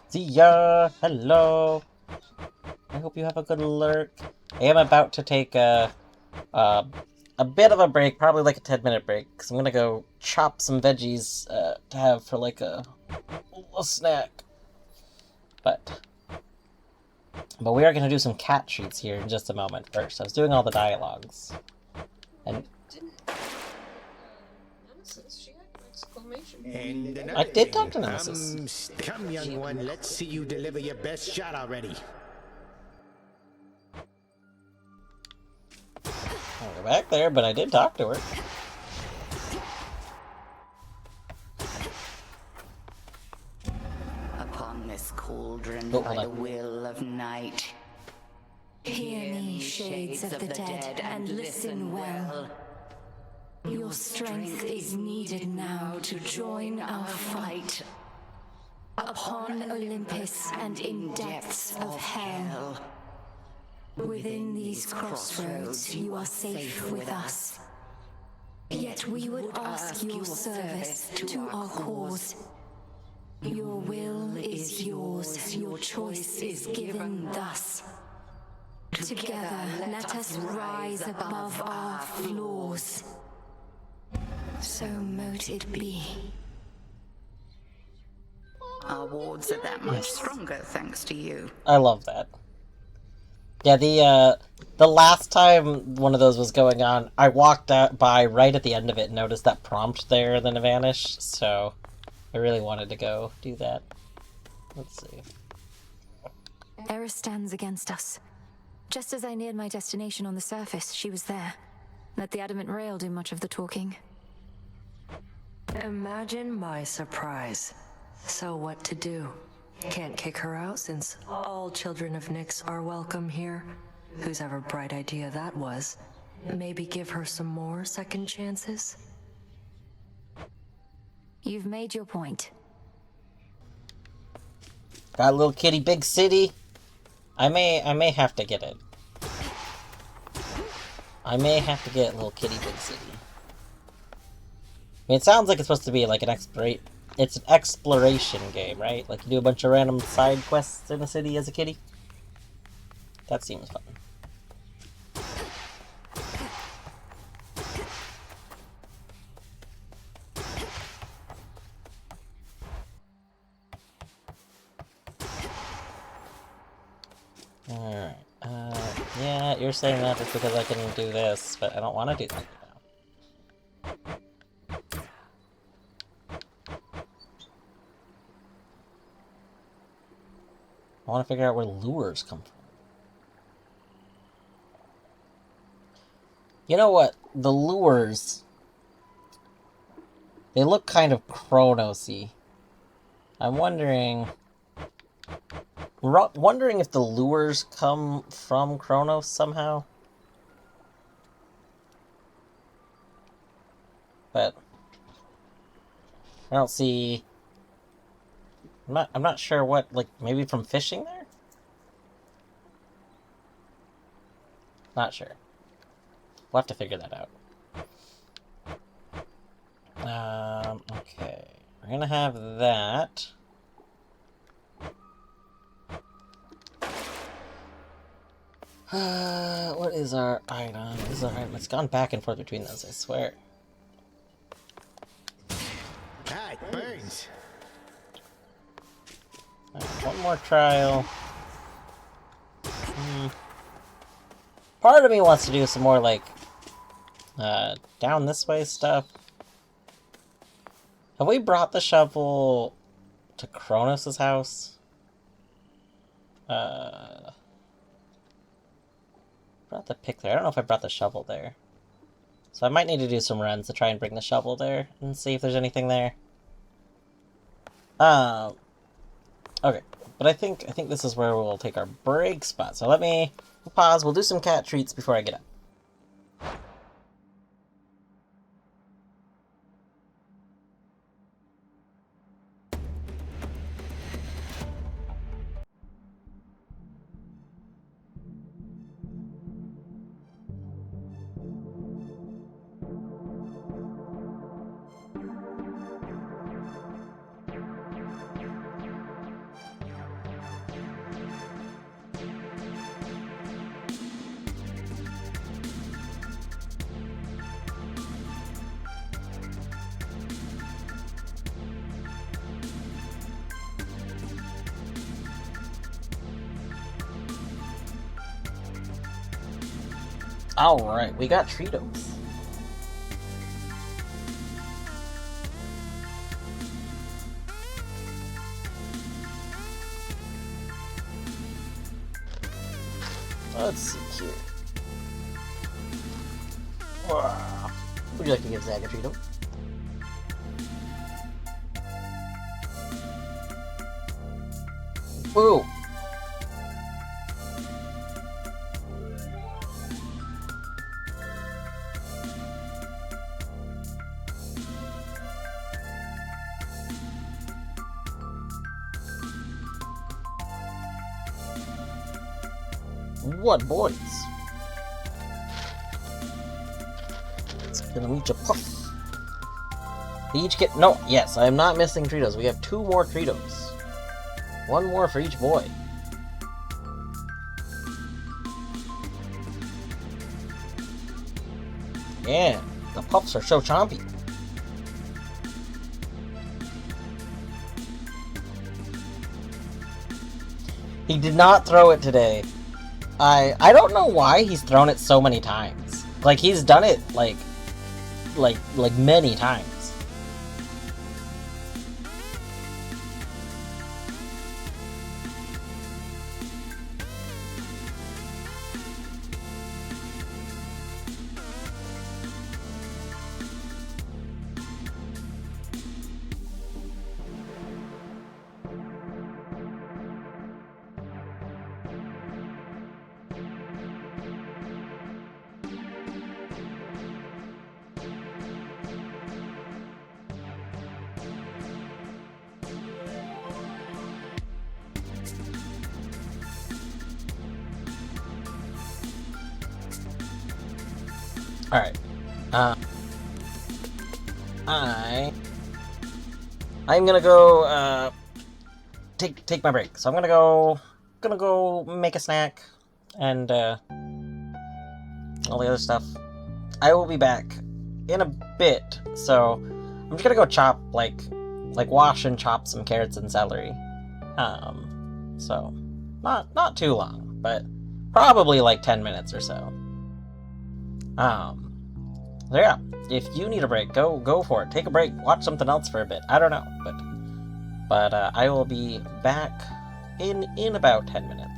See ya! Hello! I hope you have a good lurk. I am about to take a bit of a break, probably like a 10-minute break, because I'm gonna go chop some veggies to have for like a snack. But we are gonna do some cat treats here in just a moment first. I was doing all the dialogues. And I did talk to Nemesis. Come, young one, let's see you deliver your best shot already. I'll go back there, but I did talk to her. Upon this cauldron by the will of night. Hear me, shades of the dead, and listen well. Your strength is needed now to join our fight. Upon Olympus and in depths of hell. Within these crossroads you are safe with us. Yet we would ask your service to our cause. Your will is yours, your choice is given thus. Together let us rise above our flaws. So mote it be. Our wards are that much stronger thanks to you. I love that. Yeah, the last time one of those was going on, I walked out by right at the end of it and noticed that prompt there and then it vanished, so I really wanted to go do that. Let's see. Eris stands against us. Just as I neared my destination on the surface, she was there. Let the adamant rail do much of the talking. Imagine my surprise. So what to do? Can't kick her out since all children of Nyx are welcome here. Whose ever bright idea that was. Maybe give her some more second chances? You've made your point. Got a little kitty big city. I may have to get it. I may have to get Little Kitty Big City. I mean, it sounds like it's supposed to be like an it's an exploration game, right? Like you do a bunch of random side quests in the city as a kitty. That seems fun. Alright. Yeah, you're saying that just because I can do this, but I don't want to do that now. I want to figure out where lures come from. You know what? The lures... they look kind of Chronos-y. I'm wondering if the lures come from Chronos somehow. But I don't see... I'm not sure what, like, maybe from fishing there? Not sure. We'll have to figure that out. Okay. We're gonna have that. What is our item? This is our item. It's gone back and forth between those, I swear. Ah, it burns. One more trial. Part of me wants to do some more, like, down this way stuff. Have we brought the shovel to Kronos' house? Brought the pick there. I don't know if I brought the shovel there. So I might need to do some runs to try and bring the shovel there and see if there's anything there. Okay, but I think this is where we'll take our break spot. So let me pause. We'll do some cat treats before I get up. Alright, we got Tritos. Let's see here. Would you like to give Zag a Trito? Whoa! What boys? It's gonna reach a puff. They each get yes, I am not missing Tritos. We have 2 more Tritos. 1 more for each boy. Yeah, the puffs are so chompy. He did not throw it today. I don't know why he's thrown it so many times. Like, he's done it, like many times. Alright. I'm gonna go take my break. So I'm gonna go make a snack and all the other stuff. I will be back in a bit. So I'm just gonna go chop like wash and chop some carrots and celery. So not too long. but probably like 10 minutes or so. So yeah, if you need a break, go for it. Take a break, watch something else for a bit. I don't know, but I will be back in about 10 minutes.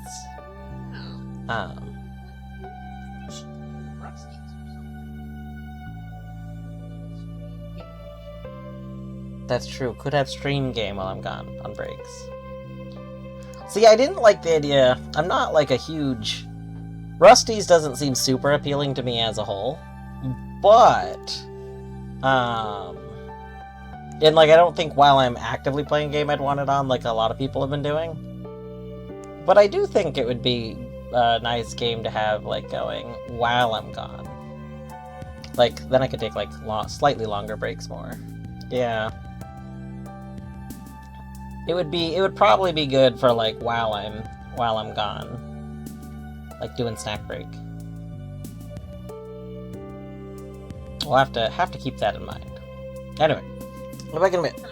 That's true. Could have stream game while I'm gone on breaks. See, I didn't like the idea. I'm not like a huge... Rusty's doesn't seem super appealing to me as a whole. But... and like, I don't think while I'm actively playing a game I'd want it on like a lot of people have been doing. But I do think it would be a nice game to have like going while I'm gone. Like, then I could take like slightly longer breaks more. Yeah. It would probably be good for like while I'm gone. Like doing snack break. We'll have to keep that in mind. Anyway, I'll be back in a minute.